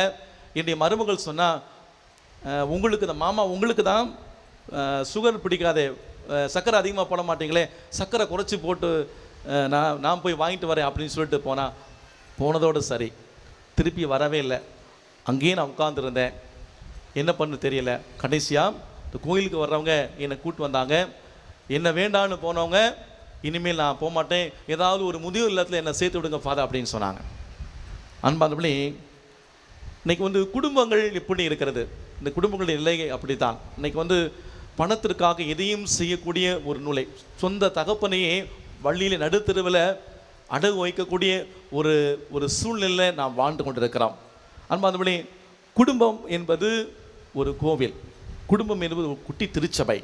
என்னுடைய மருமகள் சொன்னால், உங்களுக்கு தான் சுகர் பிடிக்காதே, சர்க்கரை அதிகமாக போட மாட்டீங்களே, சர்க்கரை குறைச்சி போட்டு நான் போய் வாங்கிட்டு வரேன் அப்படின்னு சொல்லிட்டு போனதோடு சரி, திருப்பி வரவே இல்லை. அங்கேயே நான் உட்காந்துருந்தேன், என்ன பண்ணு தெரியல. கடைசியாக இந்த கோயிலுக்கு வர்றவங்க என்னை கூப்பிட்டு வந்தாங்க. என்ன வேண்டான்னு போனவங்க, இனிமேல் நான் போக மாட்டேன், ஏதாவது ஒரு முதியோர் இல்லத்தில் என்னை சேர்த்து விடுங்க ஃபாதர் அப்படின்னு சொன்னாங்க. அன்பானவர்களே, இன்னைக்கு குடும்பங்கள் எப்படி இருக்கிறது? இந்த குடும்பங்களுடைய நிலை அப்படித்தான். இன்னைக்கு வந்து பணத்திற்காக எதையும் செய்யக்கூடிய ஒரு நிலை, சொந்த தகப்பனையே வள்ளியில் நடுத்தருவில் அடகு வைக்கக்கூடிய ஒரு ஒரு சூழ்நிலை நாம் வாழ்ந்து கொண்டிருக்கிறோம். அன்பாந்தபடி குடும்பம் என்பது ஒரு கோவில், குடும்பம் என்பது ஒரு குட்டி திருச்சபை.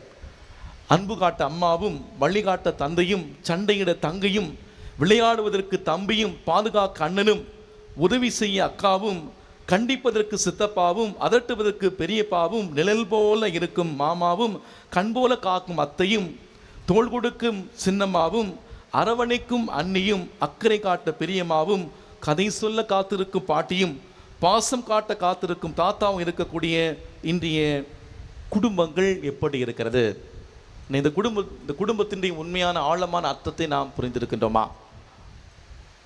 அன்பு காட்ட அம்மாவும், வள்ளி காட்ட தந்தையும், சண்டையிட தங்கையும், விளையாடுவதற்கு தம்பியும், பாதுகாக்க அண்ணனும், உதவி செய்ய அக்காவும், கண்டிப்பதற்கு சித்தப்பாவும், அதட்டுவதற்கு பெரியப்பாவும், நிழல் போல இருக்கும் மாமாவும், கண் போல காக்கும் அத்தையும், தோள் கொடுக்கும் சின்னம்மாவும், அரவணைக்கும் அண்ணியும், அக்கறை காட்ட பெரியம்மாவும், கதை சொல்ல காத்திருக்கும் பாட்டியும், பாசம் காட்ட காத்திருக்கும் தாத்தாவும் இருக்கக்கூடிய இன்றைய குடும்பங்கள் எப்படி இருக்கிறது? இந்த குடும்பத்தினுடைய உண்மையான ஆழமான அர்த்தத்தை நாம் புரிந்திருக்கின்றோமா?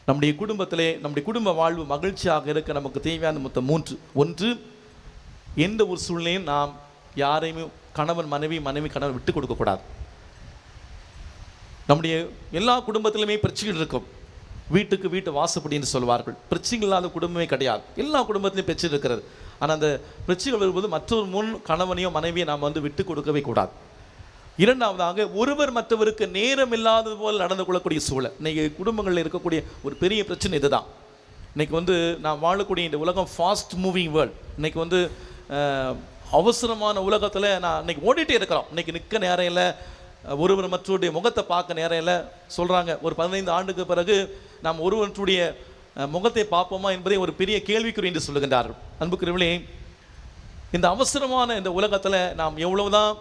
நம்முடைய குடும்பத்திலே நம்முடைய குடும்ப வாழ்வு மகிழ்ச்சியாக இருக்க நமக்கு தேவையான மொத்தம் 3. 1, எந்த ஒரு சூழ்நிலையும் நாம் யாரையுமே கணவன் மனைவி கணவன் விட்டு கொடுக்கக்கூடாது. நம்முடைய எல்லா குடும்பத்திலுமே பிரச்சனைகள் இருக்கும். வீட்டுக்கு வீட்டு வாசப்படி என்று சொல்வார்கள். பிரச்சனைகள் இல்லாத குடும்பமே கிடையாது. எல்லா குடும்பத்திலையும் பிரச்சனை இருக்கிறது. ஆனால் அந்த பிரச்சனைகள் வரும்போது மற்றொரு முன் கணவனையோ மனைவியோ நாம் வந்து விட்டு கொடுக்கவே கூடாது. 2வதாக, ஒருவர் மற்றவருக்கு நேரம் இல்லாதது போல் நடந்து கொள்ளக்கூடிய சூழல். இன்னைக்கு குடும்பங்களில் இருக்கக்கூடிய ஒரு பெரிய பிரச்சனை இதுதான். இன்னைக்கு வந்து நான் வாழக்கூடிய இந்த உலகம் ஃபாஸ்ட் மூவிங் வேர்ல்டு. இன்னைக்கு வந்து அவசரமான உலகத்தில் நான் இன்னைக்கு ஓடிட்டே இருக்கிறோம். இன்னைக்கு நிற்க நேரம் இல்லை, ஒருவர் மற்றவருடைய முகத்தை பார்க்க நேரம் இல்லை. சொல்கிறாங்க, ஒரு 15 ஆண்டுக்கு பிறகு நாம் ஒருவருடைய முகத்தை பார்ப்போமா என்பதை ஒரு பெரிய கேள்விக்குறி என்று சொல்லுகின்றார்கள். அன்புக்குரியவர்களே, இந்த அவசரமான இந்த உலகத்தில் நாம் எவ்வளவுதான்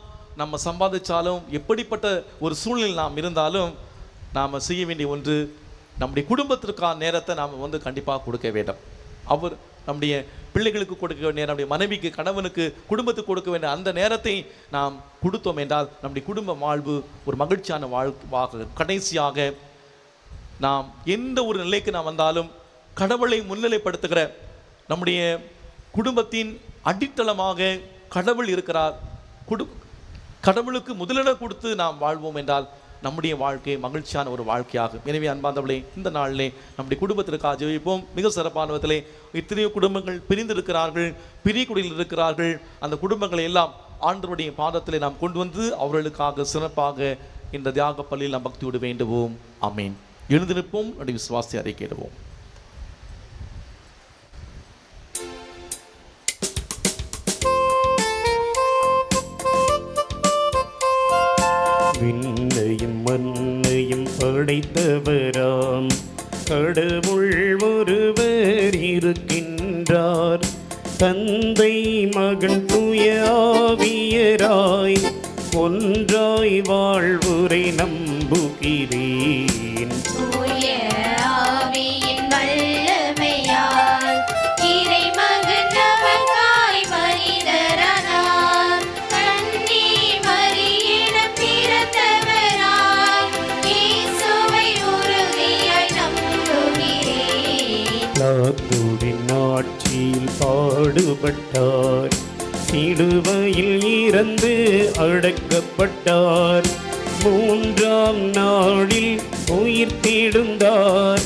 நம்ம சம்பாதிச்சாலும், எப்படிப்பட்ட ஒரு சூழ்நிலை நாம் இருந்தாலும், நாம் செய்ய வேண்டிய ஒன்று, நம்முடைய குடும்பத்திற்கான நேரத்தை நாம் வந்து கண்டிப்பாக கொடுக்க வேண்டும். அவர் நம்முடைய பிள்ளைகளுக்கு கொடுக்க வேண்டிய, நம்முடைய மனைவிக்கு, கணவனுக்கு, குடும்பத்துக்கு கொடுக்க வேண்டிய அந்த நேரத்தை நாம் கொடுத்தோம் என்றால் நம்முடைய குடும்ப வாழ்வு ஒரு மகிழ்ச்சியான வாழ்வாக. கடைசியாக, நாம் எந்த ஒரு நிலைக்கு நாம் வந்தாலும் கடவுளை முன்னிலைப்படுத்துகிற நம்முடைய குடும்பத்தின் அடித்தளமாக கடவுள் இருக்கிறார். கடவுளுக்கு முதலிடம் கொடுத்து நாம் வாழ்வோம் என்றால் நம்முடைய வாழ்க்கை மகிழ்ச்சியான ஒரு வாழ்க்கையாகும். எனவே அன்பார்ந்தவர்களே, இந்த நாளிலே நம்முடைய குடும்பத்திற்காக ஜெபிப்போம். மிக சிறப்பான விதத்திலே எத்தனையோ குடும்பங்கள் பிரிந்திருக்கிறார்கள், பிரியக்குடியில் இருக்கிறார்கள். அந்த குடும்பங்களை எல்லாம் ஆண்டவருடைய பாதத்திலே நாம் கொண்டு வந்து அவர்களுக்காக சிறப்பாக இந்த தியாக பள்ளியில் நாம் பக்தியோடு வேண்டுவோம். ஆமீன். எழுந்து நிற்போம், நம்முடைய விசுவாசத்தை அறிக்கையிடுவோம். விண்ணையும் மண்ணையும் படைத்தவராம் கடவுள் ஒருவர் இருக்கின்றார். தந்தை மகன் தூய ஆவியராய் ஒன்றாய் வாழ்வுரை நம்புகிறேன். தூய ஆவியின் வல்லமையால் இறைமகன் நமக்காய் மனிதரானார். கன்னி மரியிடம் பிறந்தவராய் இயேசுவை உறுதியாய் நம்புகிறேன். பிலாத்துவின் ஆட்சியில் பாடுபட்டார், சிலுவையில் இறந்து அடக்கப்பட்டார். 3ஆம் நாளில் உயிர் தெழுந்தார்,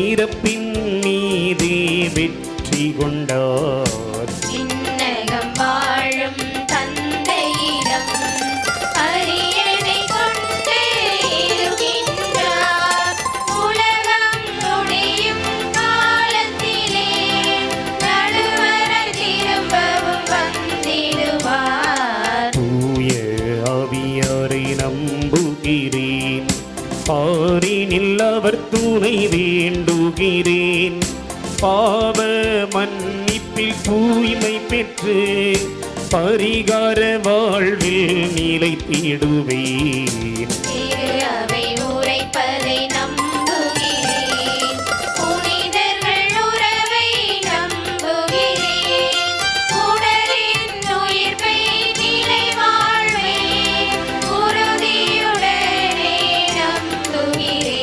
இறப்பின் மீதே வெற்றி கொண்டார். விண்ணகம் வாழும் தந்தையிடம் அரியணை கொண்டு இருக்கின்றார். உலகம் முடியும் காலத்திலே நடுவராய் திரும்பவும் வந்திடுவார். தூய ஆவியாரை நம்புகிறேன், பாரினில் அவர் துணை வேண்டுகிறேன். பாவ மன்னிப்பில் தூய்மை பெற்று பரிகார வாழ்வில் நிலைத்திடுவேன். திரு அவை உரைப்பதை நம்புகிறேன், புனிதர்கள் உறவை நம்புகிறேன். உடலின் உயிர்ப்பை நிலை வாழ்வை உறுதியுடனே நம்புகிறேன்.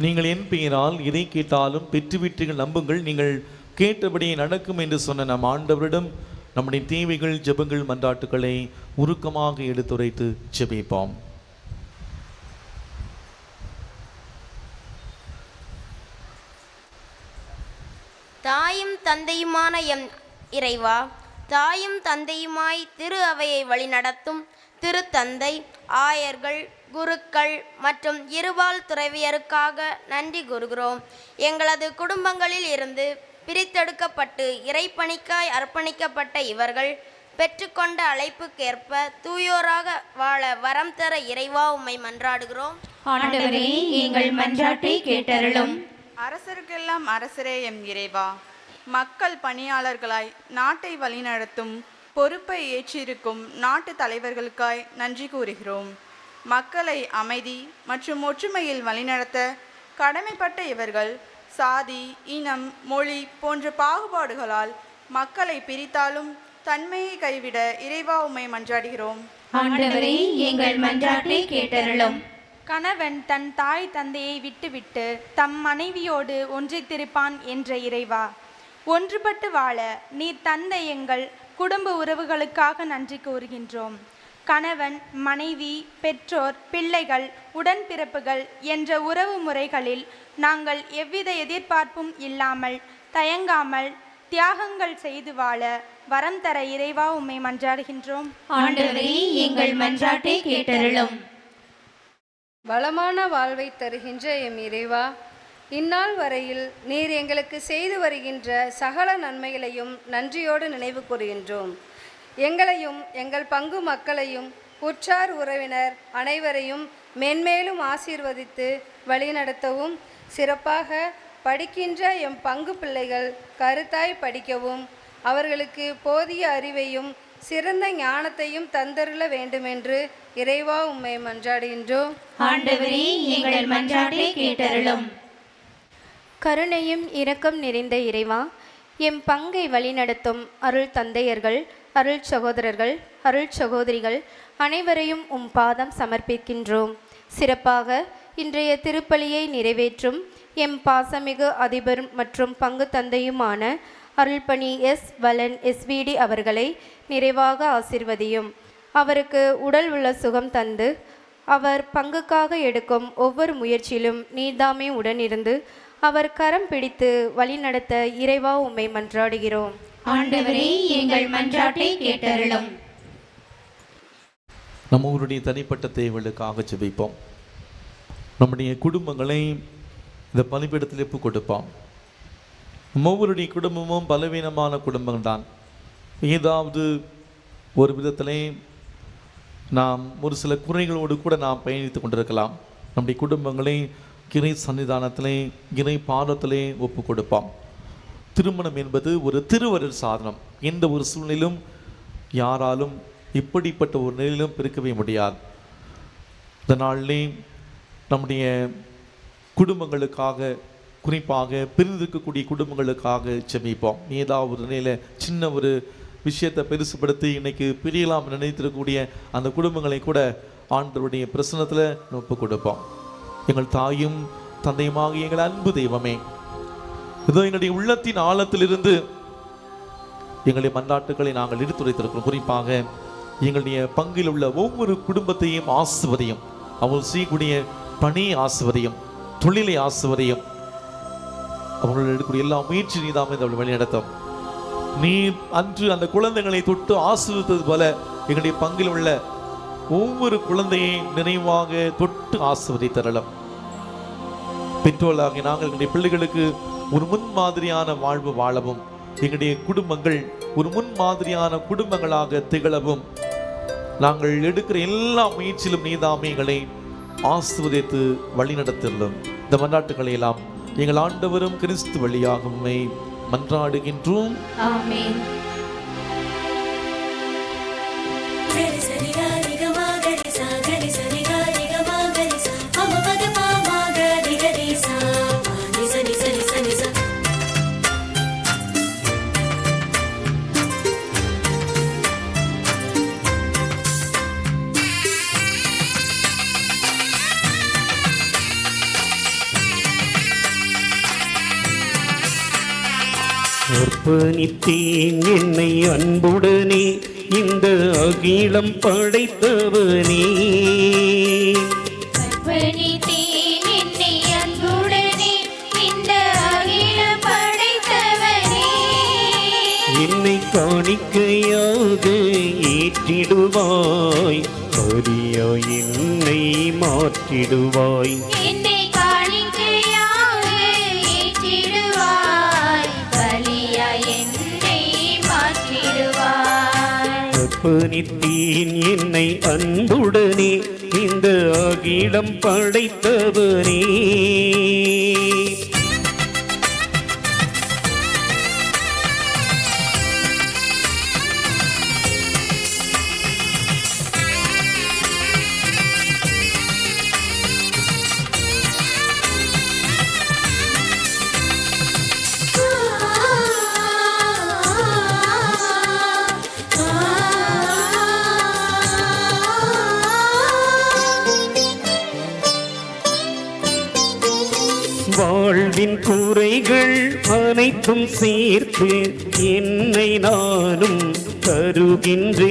நீங்கள் என் பெயரால் எதை கேட்டாலும் பெற்றுவிட்டீர்கள், நம்புங்கள், நீங்கள் கேட்டபடியே நடக்கும் என்று சொன்ன நம் ஆண்டவரிடம் நம்முடைய தேவைகள், ஜெபங்கள், மன்றாட்டுக்களை உருக்கமாக எடுத்துரைத்து ஜெபிப்போம். தந்தையுமான எம் இறைவா, தாயும் தந்தையுமாய் திரு அவையை வழிநடத்தும் திருத்தந்தை, ஆயர்கள், குருக்கள் மற்றும் இருபால் துறவியருக்காக நன்றி கூறுகிறோம். எங்களது குடும்பங்களில் இருந்து பிரித்தெடுக்கப்பட்டு இறைப்பணிக்காய் அர்ப்பணிக்கப்பட்ட இவர்கள் பெற்றுக்கொண்ட அழைப்புக்கேற்ப தூயோராக வாழ வரம் தர இறைவா உம்மை மன்றாடுகிறோம். ஆண்டவரே, எங்கள் மன்றாட்டை கேட்டருளும். அரசருக்கெல்லாம் அரசரே எம் இறைவா, மக்கள் பணியாளர்களாய் நாட்டை வழிநடத்தும் பொறுப்பை ஏற்றிருக்கும் நாட்டு தலைவர்களுக்காய் நன்றி கூறுகிறோம். மக்களை அமைதி மற்றும் ஒற்றுமையில் வழிநடத்த கடமைப்பட்ட இவர்கள் சாதி, இனம், மொழி போன்ற பாகுபாடுகளால் மக்களை பிரித்தாலும் தன்மையை கைவிட இறைவா உம்மை மன்றாடுகிறோம். ஆண்டவரே, எங்கள் மன்றாட்டை கேட்டருளும். கணவன் தன் தாய் தந்தையை விட்டுவிட்டு தம் மனைவியோடு ஒன்றித்திருப்பான் என்ற இறைவா, ஒன்றுபட்டு வாழ நீர் தந்த எங்கள் குடும்ப உறவுகளுக்காக நன்றி கூறுகின்றோம். கணவன், மனைவி, பெற்றோர், பிள்ளைகள், உடன்பிறப்புகள் என்ற உறவு முறைகளில் நாங்கள் எவ்வித எதிர்பார்ப்பும் இல்லாமல் தயங்காமல் தியாகங்கள் செய்து வாழ வரம் தர இறைவா உம்மை மன்றாடுகின்றோம். ஆண்டவரே, எங்கள் மன்றாட்டை கேட்டருளும். வளமான வாழ்வை தருகின்ற எம் இறைவா, இந்நாள் வரையில் நீர் எங்களுக்கு செய்து வருகின்ற சகல நன்மைகளையும் நன்றியோடு நினைவு கூறுகின்றோம். எங்களையும் எங்கள் பங்கு மக்களையும் உற்றார் உறவினர் அனைவரையும் மென்மேலும் ஆசீர்வதித்து வழிநடத்தவும், சிறப்பாக படிக்கின்ற எம் பங்கு பிள்ளைகள் கருத்தாய் படிக்கவும், அவர்களுக்கு போதிய அறிவையும் சிறந்த ஞானத்தையும் தந்தருள வேண்டுமென்று இறைவா உம்மை மன்றாடுகின்றோம். ஆண்டவரே, எங்கள் மன்றாட்டை கேட்டருளும். கருணையும் இரக்கம் நிறைந்த இறைவா, எம் பங்கை வழிநடத்தும் அருள் தந்தையர்கள், அருள் சகோதரர்கள், அருள் சகோதரிகள் அனைவரையும் உம் பாதம் சமர்ப்பிக்கின்றோம். சிறப்பாக இன்றைய திருப்பலியை நிறைவேற்றும் எம் பாசமிகு அதிபர் மற்றும் பங்கு தந்தையுமான அருள்பணி எஸ். வலன் SVD அவர்களை நிறைவாக ஆசிர்வதியும். அவருக்கு உடல் உள்ள சுகம் தந்து அவர் பங்குக்காக எடுக்கும் ஒவ்வொரு முயற்சியிலும் நீர்தாமே உடனிருந்து அவர் கரம் பிடித்து வழிநடத்த இறைவா உம்மை மன்றாடுகிறோம். ஆண்டவரே, எங்கள் மன்றாட்டை கேட்டருளும். நம்ம ஊருடைய தனிப்பட்ட தேவைகளுக்காக ஜெபிப்போம். நம்முடைய குடும்பங்களை இந்த பலிபீடத்தில் ஒப்பு கொடுப்போம். ஒவ்வொருடைய குடும்பமும் பலவீனமான குடும்பங்கள் தான். ஏதாவது ஒரு விதத்திலே நாம் ஒரு சில குறைகளோடு கூட நாம் பயணித்து கொண்டிருக்கலாம். நம்முடைய குடும்பங்களை இறை சன்னிதானத்திலே, இறை பாதத்திலே ஒப்பு கொடுப்போம். திருமணம் என்பது ஒரு திருவருள் சாதனம். எந்த ஒரு சூழ்நிலையிலும் யாராலும் இப்படிப்பட்ட ஒரு நிலையிலும் பிரிக்கவே முடியாது. இந்த நாளிலே நம்முடைய குடும்பங்களுக்காக, குறிப்பாக பிரிந்திருக்கக்கூடிய குடும்பங்களுக்காக ஜெபிப்போம். ஏதாவது ஒரு நிலையில் சின்ன ஒரு விஷயத்தை பெருசுப்படுத்தி இன்னைக்கு பிரியலாம் நினைத்திருக்கக்கூடிய அந்த குடும்பங்களை கூட ஆண்டவருடைய பிரசன்னத்தில் ஒப்பு கொடுப்போம். எங்கள் தாயும் தந்தையுமாக எங்கள் அன்பு தெய்வமே, இதோ எங்களுடைய உள்ளத்தின் ஆழத்திலிருந்து எங்களுடைய மன்றாட்டுக்களை நாங்கள் எடுத்துரைத்திருக்கிறோம். குறிப்பாக எங்களுடைய பங்கில் உள்ள ஒவ்வொரு குடும்பத்தையும் ஆசிர்வதியும், அவர்கள் செய்யக்கூடிய பணி ஆசிர்வதியும், தொழிலை ஆசிர்வதியும், அவர்கள் எடுக்கக்கூடிய எல்லா முயற்சி நீதாமே அவர்கள் வழிநடத்தும். நீ அன்று அந்த குழந்தைகளை தொட்டு ஆசிர்வதித்தது போல எங்களுடைய பங்கில் உள்ள ஒவ்வொரு குழந்தையை நினைவாக தொட்டு ஆசிர்வதித்தரலாம். பெற்றோர்களாகிய நாங்கள் எங்களுடைய பிள்ளைகளுக்கு ஒரு முன்மாதிரியான வாழ்வு வாழவும், எங்களுடைய குடும்பங்கள் ஒரு முன்மாதிரியான குடும்பங்களாக திகழவும் நாங்கள் எடுக்கிற எல்லா முயற்சியிலும் நீதாமே எங்களை ஆசிர்வதித்து வழிநடத்தியுள்ளோம். இந்த மன்றாட்டுக்களை எல்லாம் எங்கள் ஆண்டவரும் கிறிஸ்து வழியாகவே மன்றாடுகின்றோம். ஆமென். அர்ப்பணித்தேன் என்னை அன்புடனே இந்த அகிலம் படைத்தவனே. அர்ப்பணித்தேன் என்னை அன்புடனே இந்த அகிலம் படைத்தவனே. காணிக்கையாக ஏற்றிடுவாய், பலியாய் என்னை மாற்றிடுவாய். என்னை காணிக்கையாக ஏற்றிடுவாய், பலியாய் என்னை மாற்றிடுவாய். அர்ப்பணித்தேன் என்னை அன்புடனே இந்த அகிலம் படைத்தவனே. வாழ்வின் குறைகள் அனைத்தும் சேர்த்து என்னை நானும் தருகின்றேன்.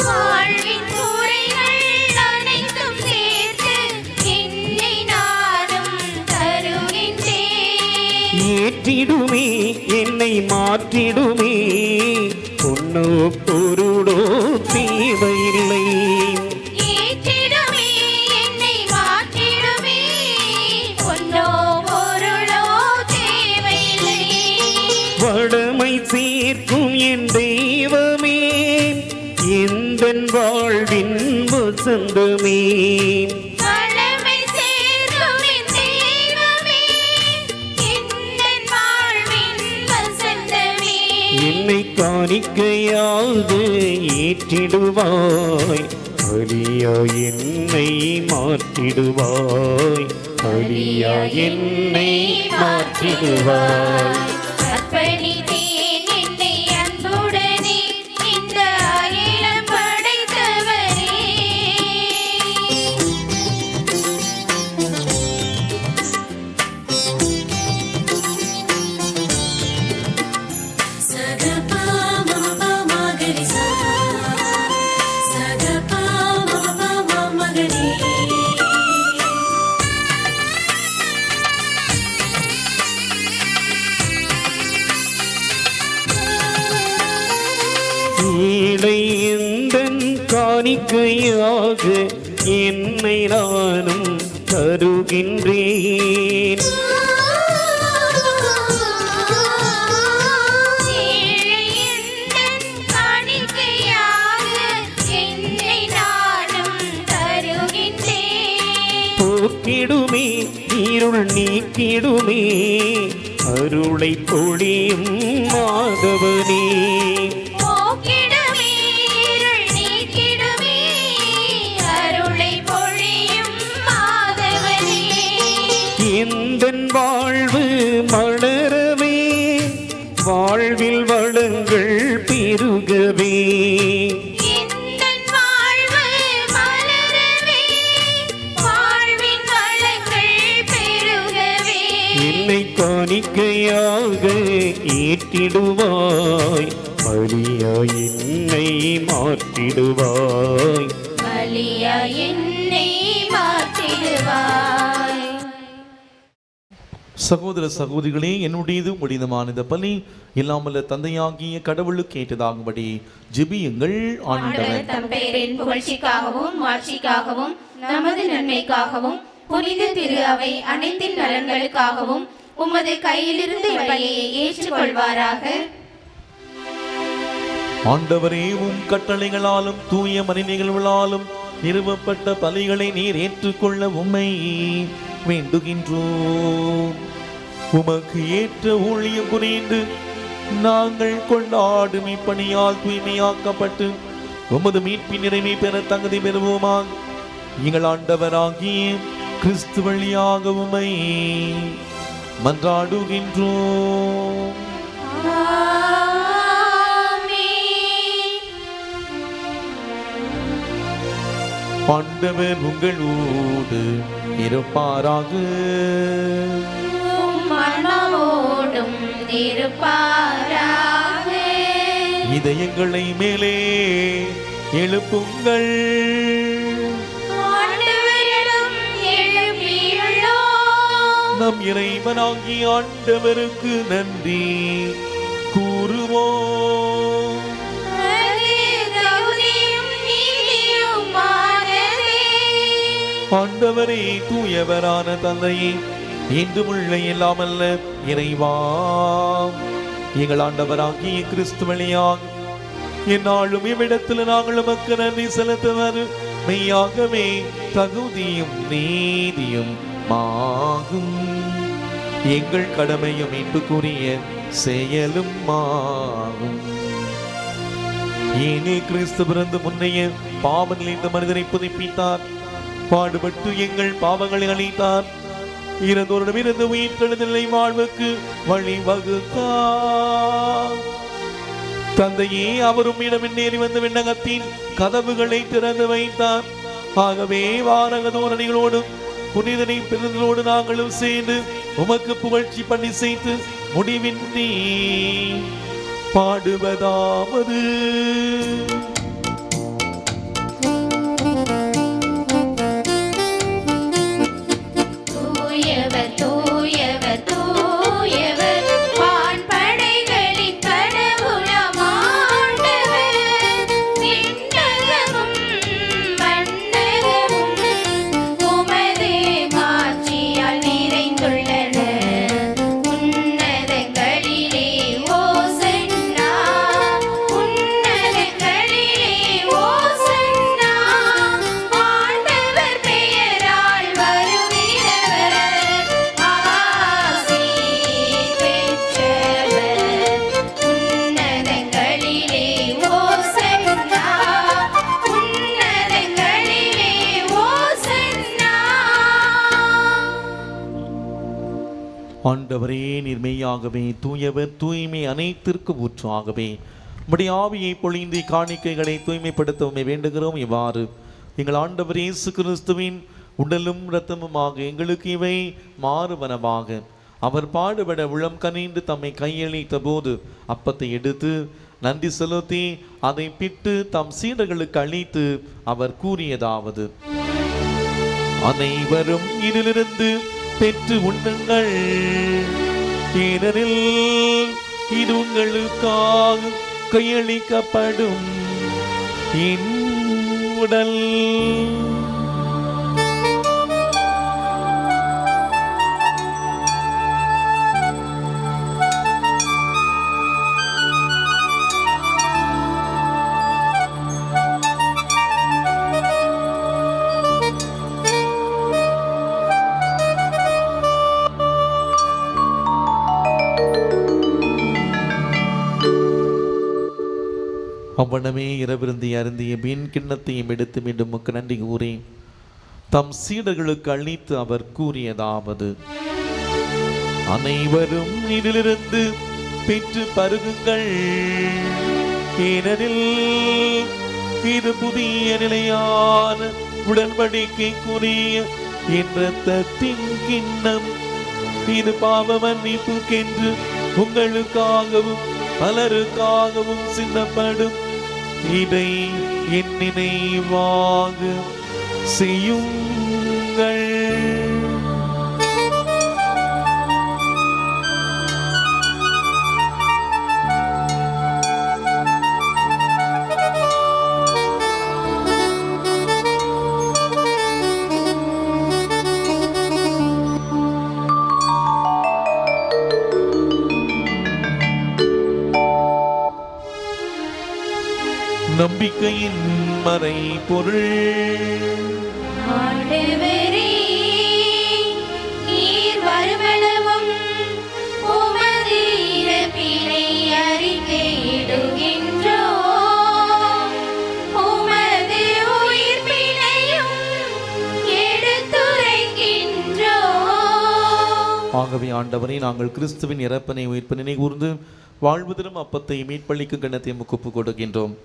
வாழ்வின் குறைகள் அனைத்தும் சேர்த்து என்னை நானும் தருகின்றேன். ஏற்றிடுமே என்னை மாற்றிடுமே, பொன்னோ பொருளோ தேவையில்லை. ஏற்றிடுமே என்னை மாற்றிடுமே, பொன்னோ பொருளோ தேவையில்லை. வடமை சேர்க்கும் என் தெய்வமே, எந்தன் வாழ்வின் வசந்தமே. வளமை சேர்க்கும் என் தெய்வமே, எந்தன் வாழ்வின் வசந்தமே. என்னை காணிக்கையாக ஏற்றிடுவாய், பலியாய் என்னை மாற்றிடுவாய், பலியாய் என்னை மாற்றிடுவாய். அர்ப்பணித்தேன் என்னை அன்புடனே இந்த அகிலம் படைத்தவரே. ஏழை எந்தன் காணிக்கையாக என்னை நானும் தருகின்றேன். ஏழை எந்தன் காணிக்கையாக என்னை நானும் தருகின்றேன். போக்கிடுமே இருள் நீக்கிடுமே, அருளை பொழியும் மாதவனே. போக்கிடுமே இருள் நீக்கிடுமே, அருளை பொழியும் மாதவனே. எந்தன் வாழ்வு மலரவே, வாழ்வில் வளங்கள் பெருகவே. எந்தன் வாழ்வு மலரவே, வாழ்வின் வளங்கள் பெருகவே. என்னை காணிக்கையாக ஏற்றிடுவாய், பலியாய் என்னை மாற்றிடுவாய். பலியாய் என்னை மாற்றிடுவாய். சகோதர சகோதரிகளே, என்னுடையது முடிந்தமான இந்த பலி இல்லாமல்ல தந்தையாகிய கடவுளுக்கு ஏற்றதாகும்படி ஜெபியுங்கள். ஆண்டவர் தம் பெயரின் புகழ்ச்சிக்காகவும் மாட்சிக்காகவும் நமது நன்மைக்காகவும் புனித திரு அவை அனைத்தின் நலன்களுக்காகவும் உமது கையிலிருந்து பலியை ஏற்றுக்கொள்வாராக. ஆண்டவரே, உம் கட்டளைகளாலும் தூய மறைநிகழ்வுகளாலும் நிறுவப்பட்ட பலிகளை நீர் ஏற்றுக்கொள்ள உம்மை வேண்டுகின்றோம். உமக்கு ஏற்ற ஊழியம் புரிந்து நாங்கள் கொண்டாடும் இப்பணியால் தூய்மையாக்கப்பட்டு உமது மீட்பின் நிறைவை பெற தகுதி பெறுவோமாக. எங்கள் ஆண்டவராகிய கிறிஸ்து வழியாக உம்மை மன்றாடுகின்றோம். ஆண்டவர் உங்களோடு இருப்பாராக. மனமோடும் இருப்பாராக. இதயங்களை மேலே எழுப்புங்கள். ஆண்டவரிடம் எழுப்பியுள்ளோம். நம் இறைவனாகிய ஆண்டவருக்கு நன்றி கூறுவோம். ஆண்டவரே, தூயவரான தந்தையே, இன்றும் உள்ள எல்லாமல்ல இறைவா, எங்கள் ஆண்டவராகிய கிறிஸ்து வழியாக என்னாலும் இவ்விடத்தில் நாங்கள் உமக்கு நன்றி செலுத்துவர் மெய்யாகவே தகுதியும் நீதியும் ஆகும். எங்கள் கடமையும் மீட்புக்குரிய செயலும் ஆகும். ஏனே கிறிஸ்து பிறந்து முன்னைய பாவங்கள் இந்த மனிதனை புதுப்பித்தார், பாடுபட்டு எங்கள் பாவங்களை அளித்தார், இறந்தோரிடமிருந்து உயிர்த்தெழுதலை வாழ்வுக்கு வழிவகுத்தார். தந்தையே, அவரும் இடமின்னேறி வந்த விண்ணகத்தின் கதவுகளை திறந்து வைத்தார். ஆகவே வானக தோரணிகளோடும் புனிதனை பிறந்தோடு நாங்களும் சேர்ந்து உமக்கு புகழ்ச்சி பண்ணி செய்து முடிவின்றி பாடுவதாவது: தூயவர் தூயவர் தூயவர் வான்படைகளின் கடவுளாம் ஆண்டவர். விண்ணகமும் மண்ணகமும் உமது மாட்சியால் நிறைந்துள்ளன. உன்னதங்களிலே ஓசன்னா, உன்னதங்களிலே ஓசன்னா. ஆண்டவர் பெயரால் வருகிறவர் ஆசி பெற்றவர். உன்னதங்களிலே ஓசன்னா, உன்னதங்களிலே ஓசன்னா. ஆண்டவரே, நீர்மையாகவே தூயவர், தூய்மை அனைத்திற்கும் ஊற்றாகவே உம்முடைய ஆவியை பொழிந்து காணிக்கைகளை தூய்மைப்படுத்தவுமே வேண்டுகிறோம். இவ்வாறு எங்கள் ஆண்டவர் இயேசு கிறிஸ்துவின் உடலும் இரத்தமுமாக எங்களுக்கு இவை மாறுவனவாக. அவர் பாடுபட உளம் கனிந்து தம்மை கையளித்த போது அப்பத்தை எடுத்து நன்றி செலுத்தி அதை பிட்டு தம் சீடர்களுக்கு அளித்து அவர் கூறியதாவது: அனைவரும் இதிலிருந்து பெற்று உண்ணுங்கள், ஏனெனில் இது உங்களுக்காக கையளிக்கப்படும் என் உடல். அவ்வண்ணமே இரவிருந்தி அருந்திய மீன் கிண்ணத்தையும் எடுத்து மீண்டும் உமக்கு நன்றி கூறி தம் சீடர்களுக்கு அளித்து அவர் கூறியதாவது: அனைவரும் இதிலிருந்து பெற்று பருகுங்கள், ஏனெனில் இது புதிய நிலையான உடன்படிக்கைக்குரிய என் இரத்தத்தின் கிண்ணம். இது பாவ மன்னிப்புக்கென்று உங்களுக்காகவும் பலருக்காகவும் சின்னப்படும். இதை என் நினைவாக செய்யுங்கள். நம்பிக்கையின் மறை பொருள். ஆண்டவரே, நீர் வருமளவும் உமது இறப்பினை அறிக்கையிடுகின்றோம், உமது உயிர்ப்பினையும் எடுத்துரைக்கின்றோம். ஆகவே ஆண்டவரே, நாங்கள் கிறிஸ்துவின் இறப்பினை உயிர்ப்பினை கூர்ந்து வாழ்வு தரும் அப்பத்தை மீட்பளிக்கும் கிண்ணத்தை ஒப்பு கொடுக்கின்றோம்.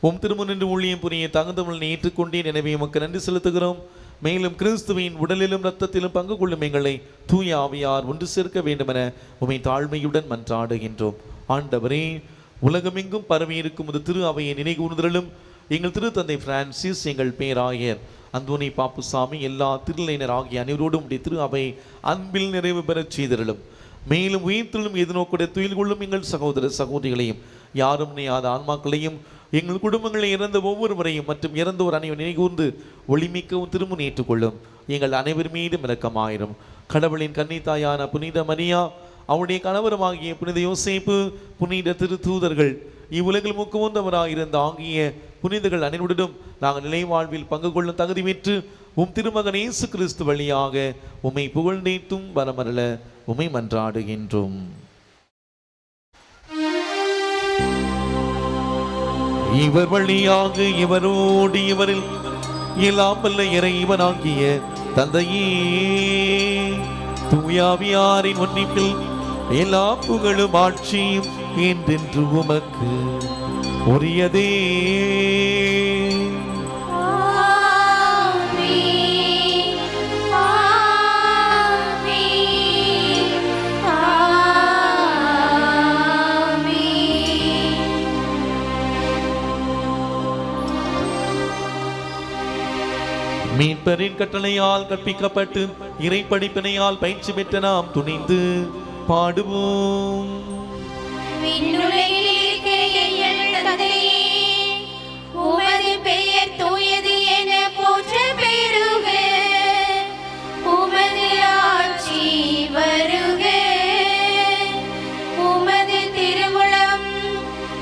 உம் திருமுன் ஊழியம் புரிய தகுந்தவள் ஏற்றுக்கொண்டேன், எனவே உமக்கு நன்றி செலுத்துகிறோம். மேலும் கிறிஸ்துவின் உடலிலும் இரத்தத்திலும் பங்கு கொள்ளும் எங்களை தூய ஆவியார் ஒன்று சேர்க்க வேண்டுமென உமை தாழ்மையுடன் மன்றாடுகின்றோம். ஆண்டவரே, உலகமெங்கும் பரவி இருக்கும் திரு அவையை நினைகூர்ந்தலும் எங்கள் திரு தந்தை பிரான்சிஸ், எங்கள் பேராயர் அந்தோனி பாப்புசாமி எல்லா திருநிலையினர் ஆகிய அனைவரோடும் உடைய திரு அவை அன்பில் நிறைவு பெறச் செய்திருளும். மேலும் உயிர்த்தலும் எதிர்நோக்குடைய துயில் கொள்ளும் எங்கள் சகோதர சகோதரிகளையும் யாரும் நினையாத ஆன்மாக்களையும் எங்கள் குடும்பங்களை இறந்த ஒவ்வொருவரையும் மற்றும் இறந்தோர் அனைவரும் நினைகூர்ந்து ஒளிமிக்கவும் திரும்ப ஏற்றுக்கொள்ளும். எங்கள் அனைவர் மீதும் இரக்கமாயிரும். கடவுளின் கன்னித்தாயான புனித மரியா, அவருடைய கணவருமாகிய புனித யோசேப்பு, புனித திருத்தூதர்கள், இவ்வுலகில் முக்குவந்தவராயிருந்த ஆகிய புனிதர்கள் அனைவருடன் நாங்கள் நிலை வாழ்வில் பங்கு கொள்ளும் தகுதி பெற்று உம் திருமகன் இயேசு கிறிஸ்து வழியாக உம்மை புகழ்ந்தேத்தும் வரமரல உம்மை மன்றாடுகின்றோம். இவர் வழியாக இவரோடு இவரில் எல்லாம் வல்ல இறைவனாகிய தந்தையே தூயாவியாரின் ஒன்றிப்பில் எல்லா புகழும் ஆட்சியும் என்றென்று உமக்கு உரியதே. மீட்பரின் கட்டளையால் கற்பிக்கப்பட்டு இறை படிப்பினையால் பயிற்சி பெற்ற நாம் துணிந்து பாடுவோம். உமது பெயர் தூயது என போற்ற பெறுக. உமது ஆட்சி வருக. உமது திருவுளம்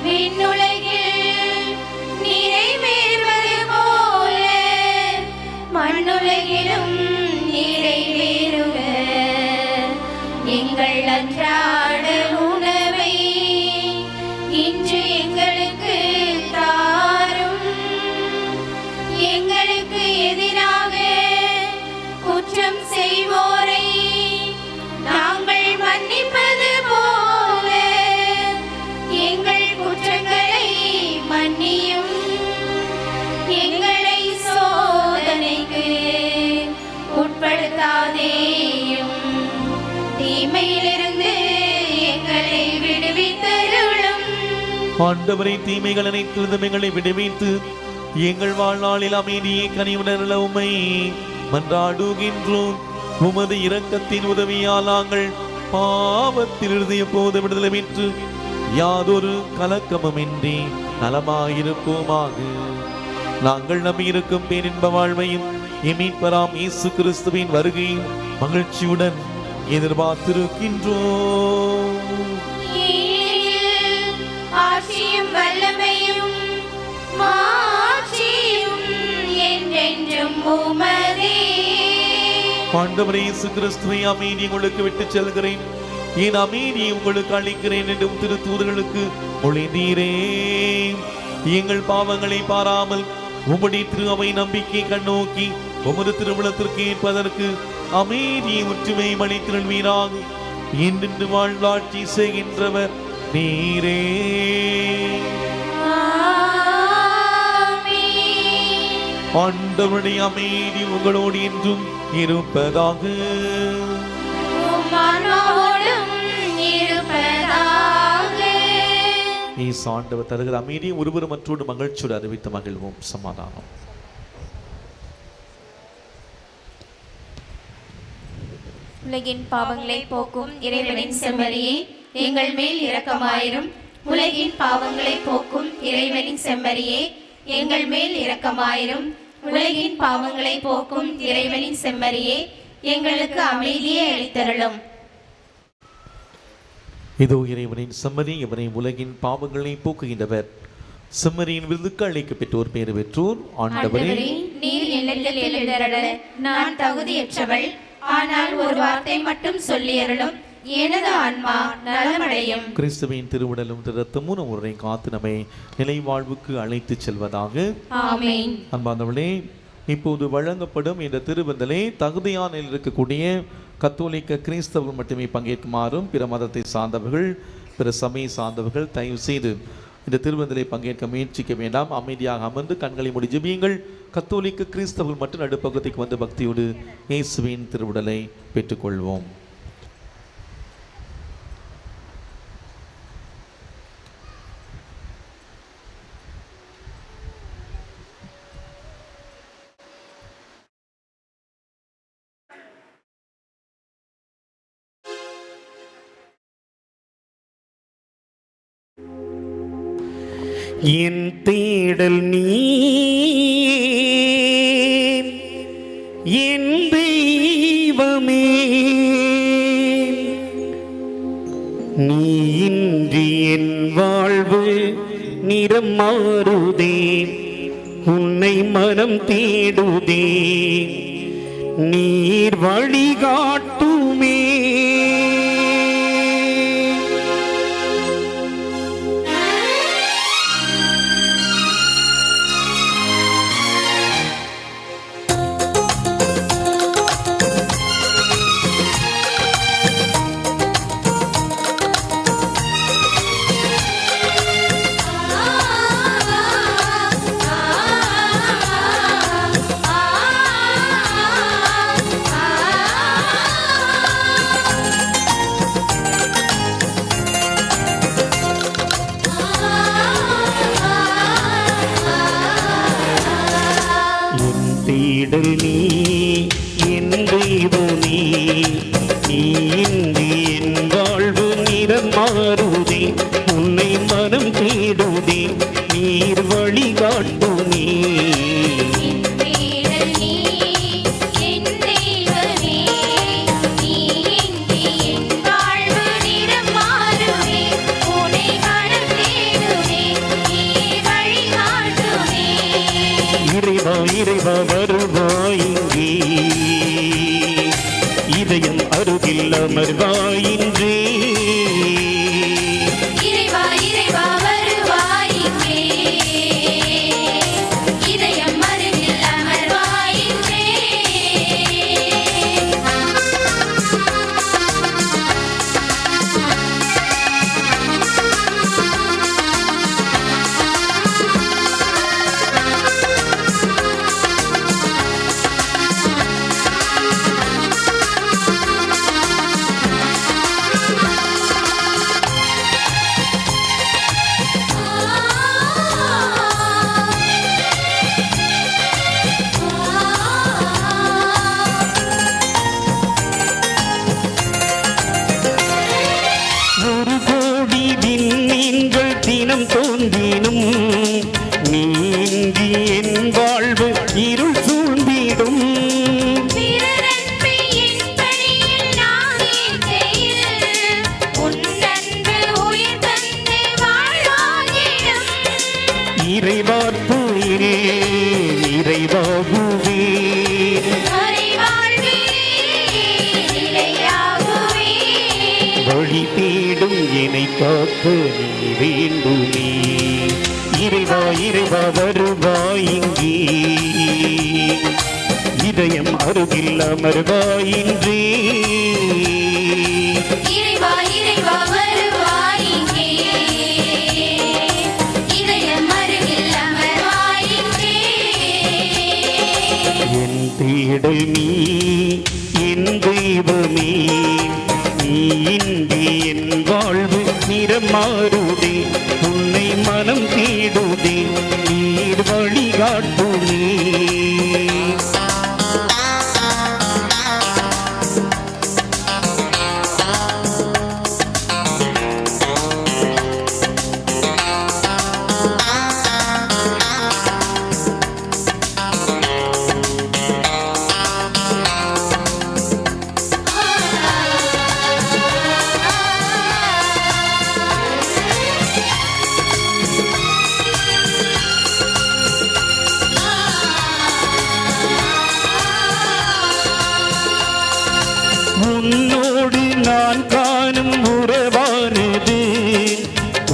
விண்ணுலகில் நிறைவேறுவது போல மண்ணுலகிலும் நிறைவேறுக. எங்கள் அன்றாட உணவை இன்று எங்களுக்கு தாரும். எங்களுக்கு எதிராக குற்றம் செய்வோரை நாங்கள் மன்னிப்பது போல எங்கள் குற்றங்களை மன்னியும். எங்களை சோதனைக்கு உட்படுத்தாதேயும், தீமையிலிருந்து எங்களை விடுவித்தருளும். ஆண்டவரை தீமைகள் அனைத்திலிருந்தும் எங்களை விடுவித்து எங்கள் வாழ்நாளில் அமைதியை கனிவுணர்ல உம்மை மன்றாடுகின்றோம். உமது இரக்கத்தின் உதவியால் நாங்கள் பாவத்தில் இருந்து எப்போது விடுதலை பெற்று யாதொரு கலக்கமுமின்றி நலமாயிருப்போமாக. நாங்கள் நம்பியிருக்கும் பேரின்ப வாழ்வையும் மீட்பராம் இயேசு கிறிஸ்துவின் வருகையும் மகிழ்ச்சியுடன் எதிர்பார்த்திருக்கின்றோம். ஆட்சியும் வல்லமையும் மாட்சியும் என்றென்றும் உமதே. ஆண்டவரே இயேசு கிறிஸ்துவை அமைதி உங்களுக்கு விட்டுச் செல்கிறேன், என் அமைதியை உங்களுக்கு அளிக்கிறேன் என்றும் திருத்தூதர்களுக்கு மொழிந்தீரே. எங்கள் பாவங்களை பாராமல் உம்முடைய திரு அவை நம்பிக்கை கண்ணோக்கி உமது திருவுளத்திற்கு ஏற்பதற்கு அமைதியை ஒற்றுமை மணித்திருள்வீராக. என்று வாழ்வாட்சி செய்கின்றவர் நீரே. ஆண்டவருடைய அமைதி உங்களோடு என்றும் இருப்பதாக. ஆண்டவர் தருகிற அமைதியை ஒருவர் மற்றோடு மகிழ்ச்சியோடு அறிவித்து மகிழ்வோம். சமாதானம். உலகின் பாவங்களை போக்கும் இறைவனின் செம்மறியே, எங்கள் மேல் இரக்கமாயிரும். உலகின் பாவங்களை போக்கும் இறைவனின் செம்மறியே, எங்கள் மேல் இரக்கமாயிரும். உலகின் பாவங்களை போக்கும் இறைவனின் செம்மறியே, எங்களுக்கு அமைதியை அளித்தருளும். இதோ இறைவனின் செம்மறி, இவரை உலகின் பாவங்களை போக்குகின்றவர். செம்மறியின் விருதுக்கு அழைக்க பெற்றோர் பேறு பெற்றோர். ஆண்டவரே, நீர் என்னிடத்தில் எழுந்தருள நான் தகுதியற்றவள். ஆனால் ஒரு வார்த்தை மட்டும் சொல்லியருளும், எனது ஆன்மா நலமடையும். கிறிஸ்துவின் திருவுடலும் இரத்தமும் நம்முடைய காத்து நம்மை நிலை வாழ்வுக்கு அழைத்து செல்வதாக. ஆமென். அன்பானவர்களே, இப்போது வழங்கப்படும் இந்த திருவந்தலை தகுதியான நிலையில் இருக்கக்கூடிய கத்தோலிக்க கிறிஸ்தவர்கள் மட்டுமே பங்கேற்குமாறும் பிற மதத்தை சார்ந்தவர்கள் பிற சமய சார்ந்தவர்கள் தயவு செய்து இந்த திருவந்தலை பங்கேற்க முயற்சிக்க வேண்டாம். அமைதியாக அமர்ந்து கண்களை மூடி ஜெபியுங்கள். கத்தோலிக்க கிறிஸ்தவர்கள் மட்டும் நடுப்பகுதிக்கு வந்து பக்தியோடு இயேசுவின் திருவுடலை பெற்றுக்கொள்வோம். என் தேடல் நீ என் தெய்வமே, நீ இன்றி என் வாழ்வு நிறம் மாறுதே, உன்னை மனம் தேடுதே, நீர் வழிகாட்டுமே. தேடல் நீ என் தெய்வமே, நீ இன்றி என் வாழ்வு நிறம் மாறுதே, உன்னை மனம் தேடுதே, நீர் வழிகாட்டுமே. இறைவா இறைவா வருவாயின்றே, இதயம் அருகில் அமர்வாயின்றே. இறைவா இறைவா வருவாயின்றே, இதயம் அருகில் அமர்வாயின்றே. தினம் தோன்றினும் நீங்கி என் வாழ்வு இருள் சூழ்ந்திடும். இறைவார்ப்புயிரே இறைவாகுவே, வழி தேடும் என்னை காக்க நீ வேண்டுமே. இறைவா இறைவா வருவாயின்றே, இதயம் அருகில் அமர்வாயின்றே. இறைவா இறைவா வருவாயின்றே, இதயம் அருகில் அமர்வாயின்றே. என் தேடல் நீ என் தெய்வமே, நீ இன்றி என் வாழ்வு நிறம் மாறுதே, உன்னை மனம் தேடுதே, நீர் வழிகாட்டுமே. உன்னோடு நான் காணும் உறவானது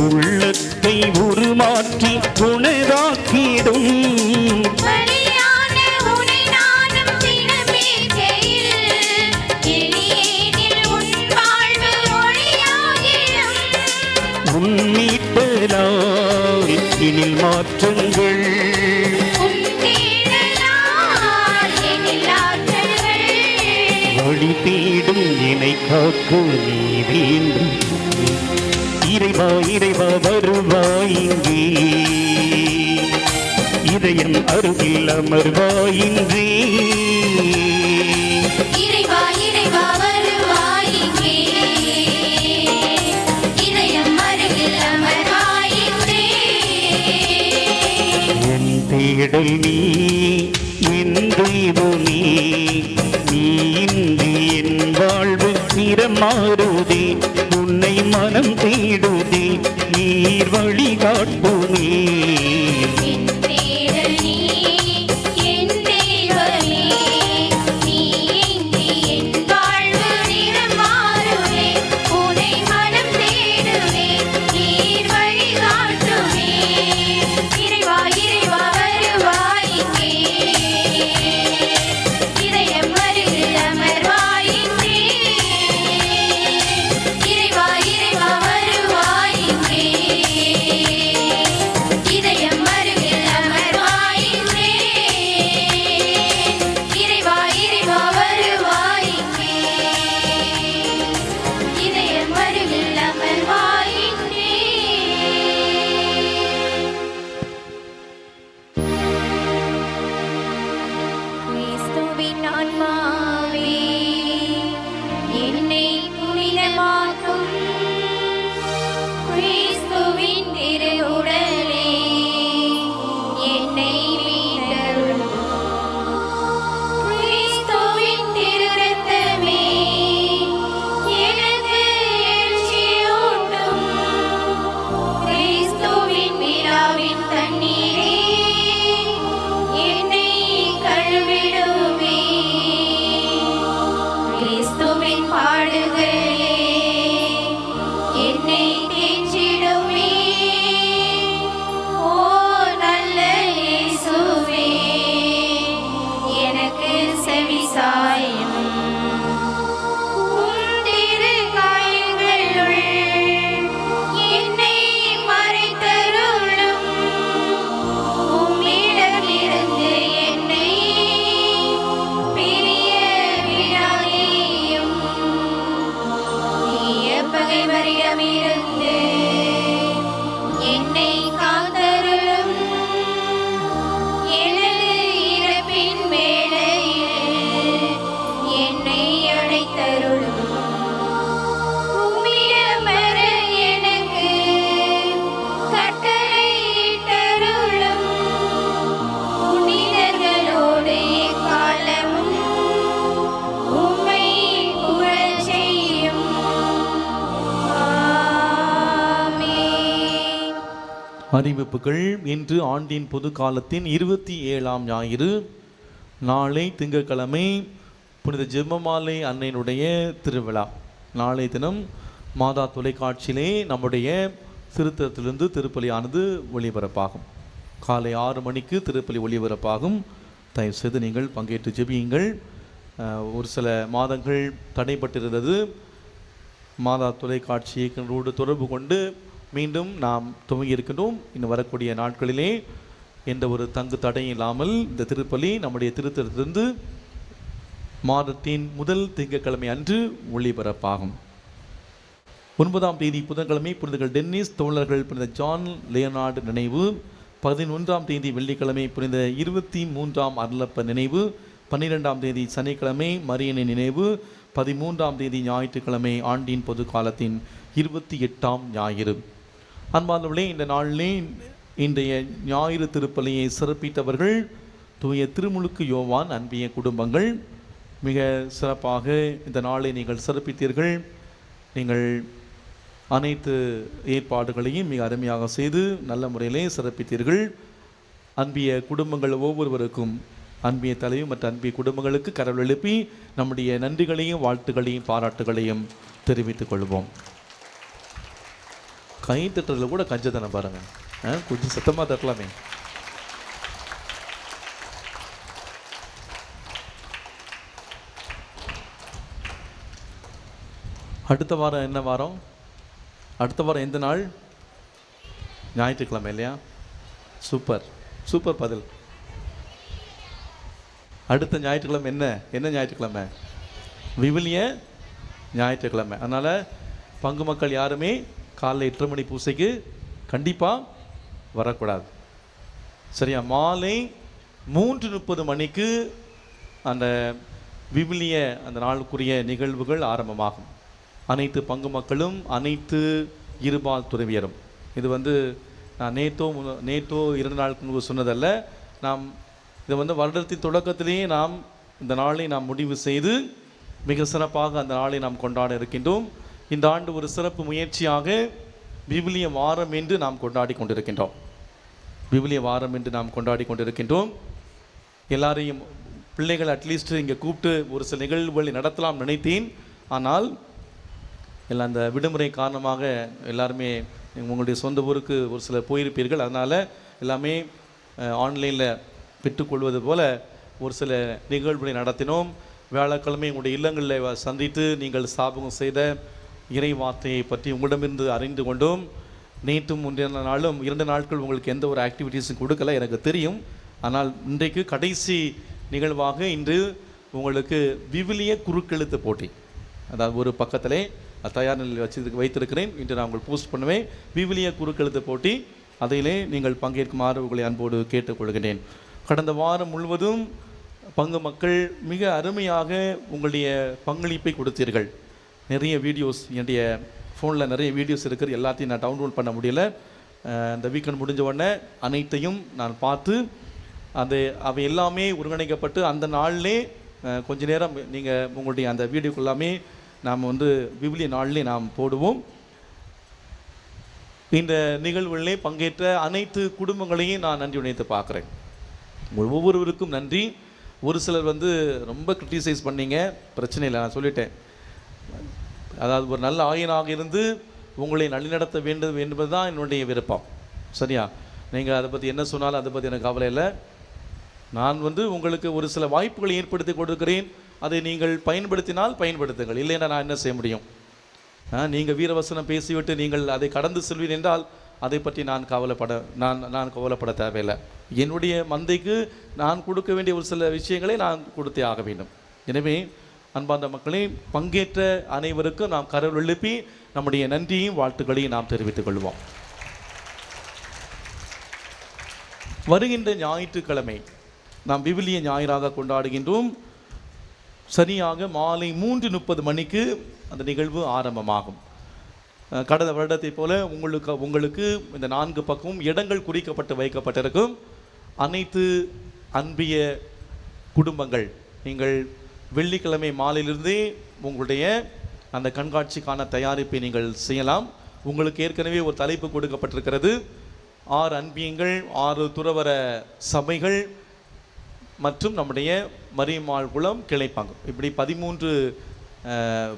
உள்ளத்தை உருமாற்றி உணராக்கிடும். உன்னிட்டலால் இனில் மாற்றங்கள், வழி தேடும் என்னை காக்க நீ வேண்டும். இறைவா இறைவா வருவாயின்றே, இதயம் அருகில் அமர்வாயின்றே. இறைவா இறைவா வருவாயின்றே, இதயம் அருகில் அமர்வாயின்றே. தேடல் நீ என் தெய்வம் நீ இன்றி என் வாழ்வு நிறம் மாறுதே உன்னை மனம் தேடுதே நீர் வழிகாட்டுமே அறிவிப்புகள். இன்று ஆண்டின் பொது காலத்தின் 27ஆம் ஞாயிறு. நாளை திங்கட்கிழமை புனித ஜெபமாலை அன்னையினுடைய திருவிழா. நாளை தினம் மாதா தொலைக்காட்சியிலே நம்முடைய திருத்தலத்திலிருந்து திருப்பலியானது ஒளிபரப்பாகும். காலை 6 மணிக்கு திருப்பலி ஒளிபரப்பாகும். தயவுசெய்து நீங்கள் பங்கேற்று ஜெபியுங்கள். ஒரு சில மாதங்கள் தடைப்பட்டிருந்தது. மாதா தொலைக்காட்சி இயக்குநரோடு தொடர்பு கொண்டு மீண்டும் நாம் துவங்கியிருக்கின்றோம். இன்னும் வரக்கூடிய நாட்களிலே எந்த ஒரு தங்கு தடையும் இல்லாமல் இந்த திருப்பலி நம்முடைய திருத்தலத்திலிருந்து மாதத்தின் முதல் திங்கட்கிழமை அன்று ஒளிபரப்பாகும். 9ஆம் தேதி புதன்கிழமை புனிதர்கள் டென்னிஸ் தோழர்கள் புனித ஜான் லியோனார்டு நினைவு. 11ஆம் தேதி வெள்ளிக்கிழமை புனித 23ஆம் அருளப்ப நினைவு. 12ஆம் தேதி சனிக்கிழமை மரியனை நினைவு. 13ஆம் தேதி ஞாயிற்றுக்கிழமை ஆண்டின் பொது காலத்தின் 28ஆம் ஞாயிறு. அன்பார்ந்தவர்களே, இந்த நாளிலே இன்றைய ஞாயிறு திருப்பலியை சிறப்பித்தவர்கள் தூய திருமுழுக்கு யோவான் அன்பிய குடும்பங்கள். மிக சிறப்பாக இந்த நாளை நீங்கள் சிறப்பித்தீர்கள். நீங்கள் அனைத்து ஏற்பாடுகளையும் மிக அருமையாக செய்து நல்ல முறையிலே சிறப்பித்தீர்கள். அன்பிய குடும்பங்கள் ஒவ்வொருவருக்கும், அன்பிய தலைவி மற்ற அன்பிய குடும்பங்களுக்கு கரவல் எழுப்பி நம்முடைய நன்றிகளையும் வாழ்த்துக்களையும் பாராட்டுகளையும் தெரிவித்துக் கொள்வோம். கை தட்டுறதுல கூட கஞ்சத்தனம் பாருங்கள். கொஞ்சம் சத்தமாக தட்டலாமே. அடுத்த வாரம் என்ன வாரம்? அடுத்த வாரம் எந்த நாள்? ஞாயிற்றுக்கிழமை இல்லையா? சூப்பர் சூப்பர் பதில். அடுத்த ஞாயிற்றுக்கிழமை என்ன ஞாயிற்றுக்கிழமை? விவிலிய ஞாயிற்றுக்கிழமை. அதனால் பங்கு மக்கள் யாருமே காலைல 8:30 மணி பூசைக்கு கண்டிப்பாக வரக்கூடாது. சரியா? மாலை 3:30 மணிக்கு அந்த விவிலிய அந்த நாளுக்குரிய நிகழ்வுகள் ஆரம்பமாகும். அனைத்து பங்கு மக்களும் அனைத்து இருபால் துறவியரும். இது நான் நேற்றோ 2 நாளுக்கு முன்பு சொன்னதல்ல. நாம் இதை வந்து வருடத்தின் தொடக்கத்திலேயே நாம் இந்த நாளை நாம் முடிவு செய்து மிக சிறப்பாக அந்த நாளை நாம் கொண்டாட இருக்கின்றோம். இந்த ஆண்டு ஒரு சிறப்பு முயற்சியாக விவிலிய வாரம் என்று நாம் கொண்டாடி கொண்டிருக்கின்றோம். விவிலிய வாரம் என்று நாம் கொண்டாடி கொண்டிருக்கின்றோம். எல்லாரையும் பிள்ளைகள் அட்லீஸ்ட் இங்கே கூப்பிட்டு ஒரு சில நிகழ்வுகளை நடத்தலாம் நினைத்தேன். ஆனால் எல்லாம் அந்த விடுமுறை காரணமாக எல்லாருமே உங்களுடைய சொந்த ஊருக்கு ஒரு சிலர் போயிருப்பீர்கள். அதனால் எல்லாமே ஆன்லைனில் பெற்றுக்கொள்வது போல் ஒரு சில நிகழ்வுகளை நடத்தினோம். வியாழக்கிழமை உங்களுடைய இல்லங்களில் சந்தித்து நீங்கள் ஸ்தாபகம் செய்த இறை வார்த்தையை பற்றி உங்களிடமிருந்து அறிந்து கொண்டோம். நேற்றும் முந்தின நாளும் 2 நாட்கள் உங்களுக்கு எந்த ஒரு ஆக்டிவிட்டீஸும் கொடுக்கல எனக்கு தெரியும். ஆனால் இன்றைக்கு கடைசி நிகழ்வாக இன்று உங்களுக்கு விவிலிய குறுக்கெழுத்து போட்டி, அதாவது ஒரு பக்கத்திலே தயார் நிலையில் வைத்திருக்கிறேன். இன்று நான் உங்களுக்கு போஸ்ட் பண்ணுவேன். விவிலிய குறுக்கெழுத்து போட்டி, அதிலே நீங்கள் பங்கேற்குமாறு உங்களை அன்போடு கேட்டுக்கொள்கிறேன். கடந்த வாரம் முழுவதும் பங்கு மக்கள் மிக அருமையாக உங்களுடைய பங்களிப்பை கொடுத்தீர்கள். நிறைய வீடியோஸ் என்னுடைய ஃபோனில் நிறைய வீடியோஸ் இருக்குது. எல்லாத்தையும் நான் டவுன்லோட் பண்ண முடியல. இந்த வீக்கெண்ட் முடிஞ்ச உடனே அனைத்தையும் நான் பார்த்து அவை எல்லாமே ஒருங்கிணைக்கப்பட்டு அந்த நாளிலே கொஞ்ச நேரம் நீங்கள் உங்களுடைய அந்த வீடியோக்கு எல்லாமே நாம் வந்து விவிலிய நாளிலே நாம் போடுவோம். இந்த நிகழ்வுகளிலே பங்கேற்ற அனைத்து குடும்பங்களையும் நான் நன்றி உணைத்து பார்க்குறேன். ஒவ்வொருவருக்கும் நன்றி. ஒரு சிலர் வந்து ரொம்ப கிரிட்டிசைஸ் பண்ணீங்க, பிரச்சனை இல்லை, நான் சொல்லிட்டேன். அதாவது ஒரு நல்ல ஆயனாக இருந்து உங்களை நல்நடத்த வேண்டும் என்பது தான் என்னுடைய விருப்பம். சரியா? நீங்கள் அதை பற்றி என்ன சொன்னாலும் அதை பற்றி எனக்கு கவலை இல்லை. நான் வந்து உங்களுக்கு ஒரு சில வாய்ப்புகளை ஏற்படுத்தி கொடுக்கிறேன். அதை நீங்கள் பயன்படுத்தினால் பயன்படுத்துங்கள், இல்லைன்னா நான் என்ன செய்ய முடியும்? நீங்கள் வீரவசனம் பேசிவிட்டு நீங்கள் அதை கடந்து செல்வீர் என்றால் அதை பற்றி நான் கவலைப்பட தேவையில்லை. என்னுடைய மந்தைக்கு நான் கொடுக்க வேண்டிய ஒரு சில விஷயங்களை நான் கொடுத்தே ஆக வேண்டும். எனவே அன்பார்ந்த மக்களே, பங்கேற்ற அனைவருக்கும் நாம் கரல் எழுப்பி நம்முடைய நன்றியையும் வாழ்த்துக்களையும் நாம் தெரிவித்துக் கொள்வோம். வருகின்ற ஞாயிற்றுக்கிழமை நாம் விவிலிய ஞாயிறாக கொண்டாடுகின்றோம். சரியாக மாலை 3:30 மணிக்கு அந்த நிகழ்வு ஆரம்பமாகும். கடந்த வருடத்தை போல உங்களுக்கு இந்த 4 பக்கமும் இடங்கள் குறிக்கப்பட்டு வைக்கப்பட்டிருக்கும். அனைத்து அன்பிய குடும்பங்கள் நீங்கள் வெள்ளிக்கிழமை மாலையிலிருந்தே உங்களுடைய அந்த கண்காட்சிக்கான தயாரிப்பை நீங்கள் செய்யலாம். உங்களுக்கு ஏற்கனவே ஒரு தலைப்பு கொடுக்கப்பட்டிருக்கிறது. 6 அன்பியங்கள், 6 துறவர சபைகள் மற்றும் நம்முடைய மரியம்மாள் குளம் கிளைப்பாங்க. இப்படி 13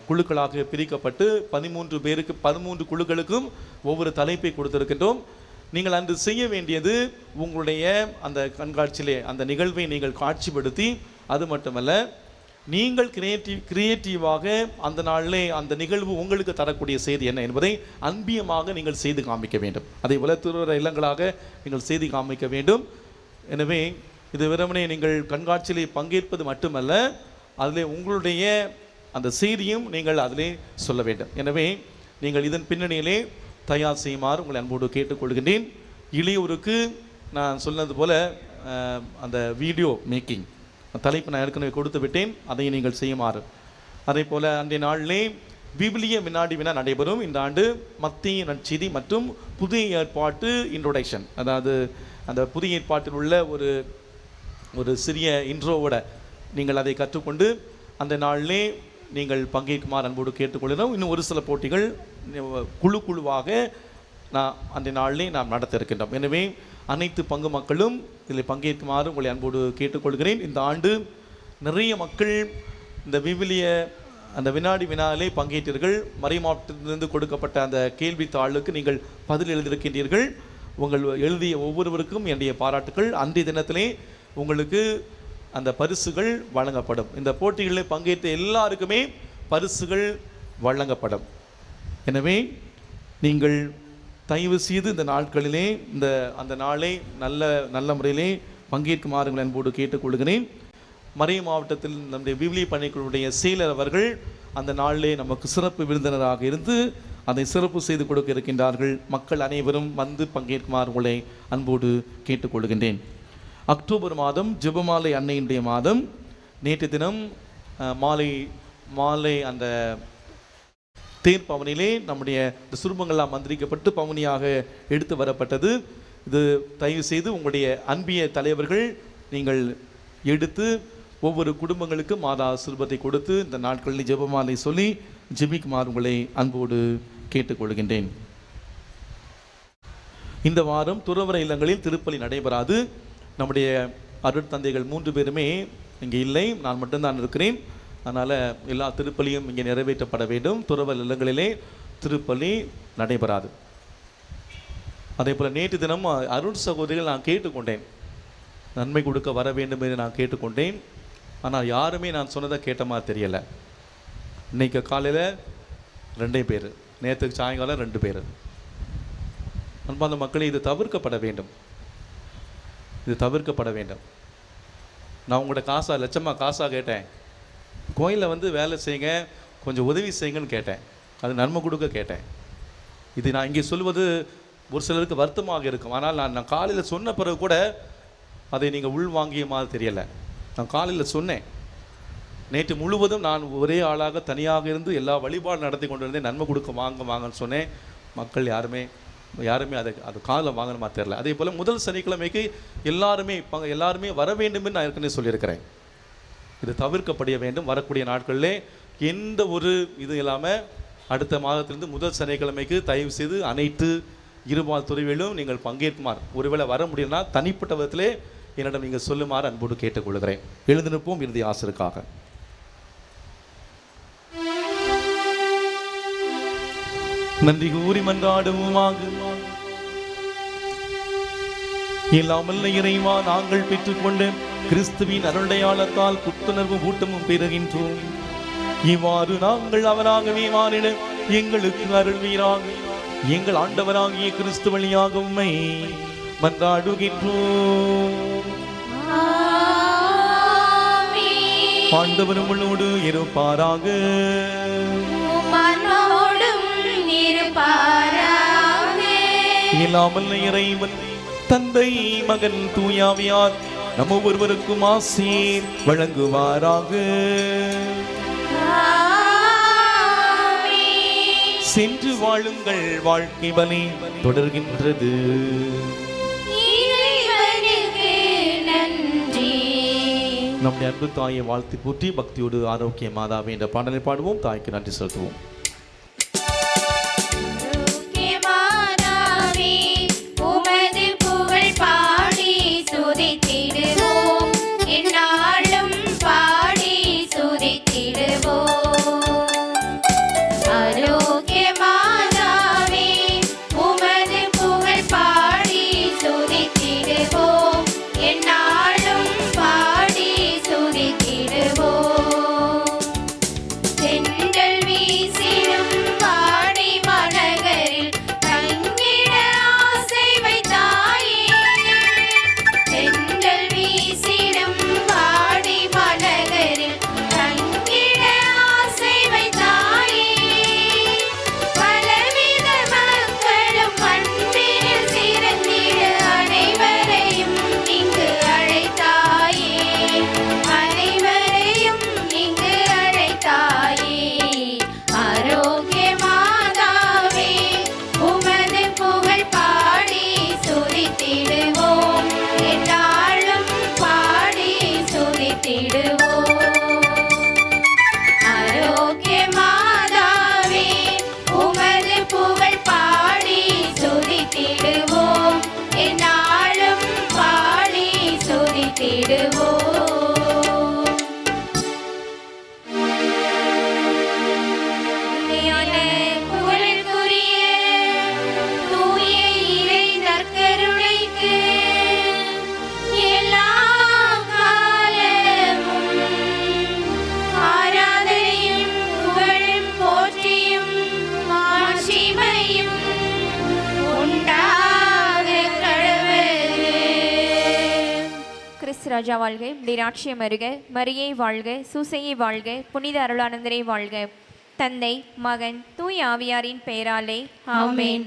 குழுக்களாக பிரிக்கப்பட்டு 13 பேருக்கு 13 குழுக்களுக்கும் ஒவ்வொரு தலைப்பை கொடுத்திருக்கின்றோம். நீங்கள் அன்று செய்ய வேண்டியது உங்களுடைய அந்த கண்காட்சியிலே அந்த நிகழ்வை நீங்கள் காட்சிப்படுத்தி, அது மட்டுமல்ல நீங்கள் கிரியேட்டிவாக அந்த நாளிலே அந்த நிகழ்வு உங்களுக்கு தரக்கூடிய செய்தி என்ன என்பதை அன்பியமாக நீங்கள் செய்து காமிக்க வேண்டும். அதே போல திருவர இல்லங்களாக நீங்கள் செய்து காமிக்க வேண்டும். எனவே இது வெறுமனே நீங்கள் கண்காட்சியிலே பங்கேற்பது மட்டுமல்ல, அதில் உங்களுடைய அந்த செய்தியும் நீங்கள் அதிலே சொல்ல வேண்டும். எனவே நீங்கள் இதன் பின்னணியிலே தயார் செய்யுமாறு உங்களை அன்போடு கேட்டுக்கொள்கின்றேன். இளையோருக்கு நான் சொன்னது போல அந்த வீடியோ மேக்கிங் தலைப்பு நான் ஏற்கனவே கொடுத்து விட்டேன், அதை நீங்கள் செய்யுமாறு. அதே போல் அன்றைய நாளிலே விவிலிய வினாடி வினா நடைபெறும். இந்த ஆண்டு மத்திய நற்செய்தி மற்றும் புதிய ஏற்பாட்டு இன்ட்ரோடக்ஷன், அதாவது அந்த புதிய ஏற்பாட்டில் உள்ள ஒரு சிறிய இன்ட்ரோவோட நீங்கள் அதை கற்றுக்கொண்டு அந்த நாளிலே நீங்கள் பங்கேற்குமாறு அன்போடு கேட்டுக்கொள்கிறோம். இன்னும் ஒரு சில போட்டிகள் குழுவாக அந்த நாளிலே நாம் நடத்த இருக்கின்றோம். எனவே அனைத்து பங்கு மக்களும் இதில் பங்கேற்குமாறு உங்களை அன்போடு கேட்டுக்கொள்கிறேன். இந்த ஆண்டு நிறைய மக்கள் இந்த விவிலிய அந்த வினாடி வினாலே பங்கேற்றீர்கள். மறைமாவட்டத்திலிருந்து கொடுக்கப்பட்ட அந்த கேள்வித்தாளுக்கு நீங்கள் பதில் எழுதியிருக்கின்றீர்கள். உங்கள் எழுதிய ஒவ்வொருவருக்கும் என்னுடைய பாராட்டுக்கள். அன்றைய தினத்திலே உங்களுக்கு அந்த பரிசுகள் வழங்கப்படும். இந்த போட்டிகளில் பங்கேற்ற எல்லாருக்குமே பரிசுகள் வழங்கப்படும். எனவே நீங்கள் தயவு செய்து இந்த நாட்களிலே அந்த நாளை நல்ல முறையிலே பங்கேற்குமாறு அன்போடு கேட்டுக்கொள்கிறேன். மறை மாவட்டத்தில் நம்முடைய விவிலிய பணிகளுடைய செயலர் அவர்கள் அந்த நாளிலே நமக்கு சிறப்பு விருந்தினராக இருந்து அதை சிறப்பு செய்து கொடுக்க இருக்கின்றார்கள். மக்கள் அனைவரும் வந்து பங்கேற்குமாறு உங்களை அன்போடு கேட்டுக்கொள்கின்றேன். அக்டோபர் மாதம் ஜெபமாலை அன்னையினுடைய மாதம். நேற்று தினம் மாலை அந்த தேர் பவனிலே நம்முடைய இந்த சுருபங்கள்லாம் மந்திரிக்கப்பட்டு பவனியாக எடுத்து வரப்பட்டது. இது தயவு செய்து உங்களுடைய அன்பிய தலைவர்கள் நீங்கள் எடுத்து ஒவ்வொரு குடும்பங்களுக்கு மாதா ஆசீர்வாதத்தை கொடுத்து இந்த நாட்களில் ஜெபமாலை சொல்லி ஜெபிக்குமாறு உங்களை அன்போடு கேட்டுக்கொள்கின்றேன். இந்த வாரம் துறவற இல்லங்களில் திருப்பலி நடைபெறாது. நம்முடைய அருட்தந்தைகள் 3 பேருமே இங்கே இல்லை, நான் மட்டும்தான் இருக்கிறேன். அதனால் எல்லா திருப்பலியும் இங்கே நிறைவேற்றப்பட வேண்டும். துறவற இல்லங்களிலே திருப்பலி நடைபெறாது. அதே போல் நேற்று தினம் அருள் சகோதரிகள் நான் கேட்டுக்கொண்டேன், நன்மை கொடுக்க வர வேண்டும் என்று நான் கேட்டுக்கொண்டேன். ஆனால் யாருமே நான் சொன்னதை கேட்ட மாதிரி தெரியலை. இன்றைக்கி காலையில் 2 பேர், நேற்றுக்கு சாயங்காலம் 2 பேர். அன்பார்ந்த மக்களே, இது தவிர்க்கப்பட வேண்டும், இது தவிர்க்கப்பட வேண்டும். நான் உங்கள்கிட்ட லட்சமாக காசாக கேட்டேன். கோயிலில் வேலை செய்யுங்க, கொஞ்சம் உதவி செய்யுங்கன்னு கேட்டேன். அது நன்மை கொடுக்க கேட்டேன். இது நான் இங்கே சொல்வது ஒரு சிலருக்கு வருத்தமாக இருக்கும். ஆனால் நான் காலையில் சொன்ன பிறகு கூட அதை நீங்கள் உள்வாங்கிய மாதிரி தெரியலை. நான் காலையில் சொன்னேன். நேற்று முழுவதும் நான் ஒரே ஆளாக தனியாக இருந்து எல்லா வழிபாடு நடத்தி கொண்டு இருந்தேன். நன்மை கொடுக்க வாங்கன்னு சொன்னேன். மக்கள் யாருமே அது காலில் வாங்கின மாதிரி தெரியல. அதே போல் முதல் சனிக்கிழமைக்கு எல்லாருமே வர வேண்டும் என்று நான் ஏற்கனவே சொல்லியிருக்கிறேன். இது தவிர்க்கப்பட வேண்டும். வரக்கூடிய நாட்களிலே எந்த ஒரு இது இல்லாமல் அடுத்த மாதத்திலிருந்து முதல் சனிக்கிழமைக்கு தயவு செய்து அனைத்து இருபால் துறைகளிலும் நீங்கள் பங்கேற்குமாறு, ஒருவேளை வர முடியும்னா தனிப்பட்ட விதத்திலே என்னிடம் நீங்கள் சொல்லுமாறு அன்போடு கேட்டுக்கொள்கிறேன். எழுந்து நிற்போம் இறுதி ஆசிற்காக. நன்றி கூறி மன்றாடுவோமாக. இல்லாமல் இறைவா, நாங்கள் பெற்றுக்கொண்டு கிறிஸ்துவின் அருளையாளத்தால் புத்துணர்வும் ஊட்டமும் பெறுகின்றோம். இவ்வாறு நாங்கள் அவராகவே மாறிட எங்களுக்கு அருள்வீராக. எங்கள் ஆண்டவராகிய கிறிஸ்து வழியாக உம்மை மன்றாடுகின்றோம். ஆண்டவர் உங்களோடு இருப்பாராக. இல்லாமல் இறைவன் தந்தை மகன் தூயாவியார் நம்ம ஒருவருக்கும் ஆசீர் வழங்குவாராக. சென்று வாழுங்கள், வாழ்க்கை பலி தொடர்கின்றது. நம்முடைய அன்பு தாயை வாழ்த்து போற்றி பக்தியோடு ஆரோக்கிய மாதாவே என்ற பாடலை பாடுவோம். தாய்க்கு நன்றி செலுத்துவோம். ராஜா வாழ்க, ராட்சியம் அருக, மரியை வாழ்க, சூசையை வாழ்க, புனித அருளானந்தரை வாழ்க. தந்தை, மகன், தூய் ஆவியாரின் பெயராலே ஆமென்.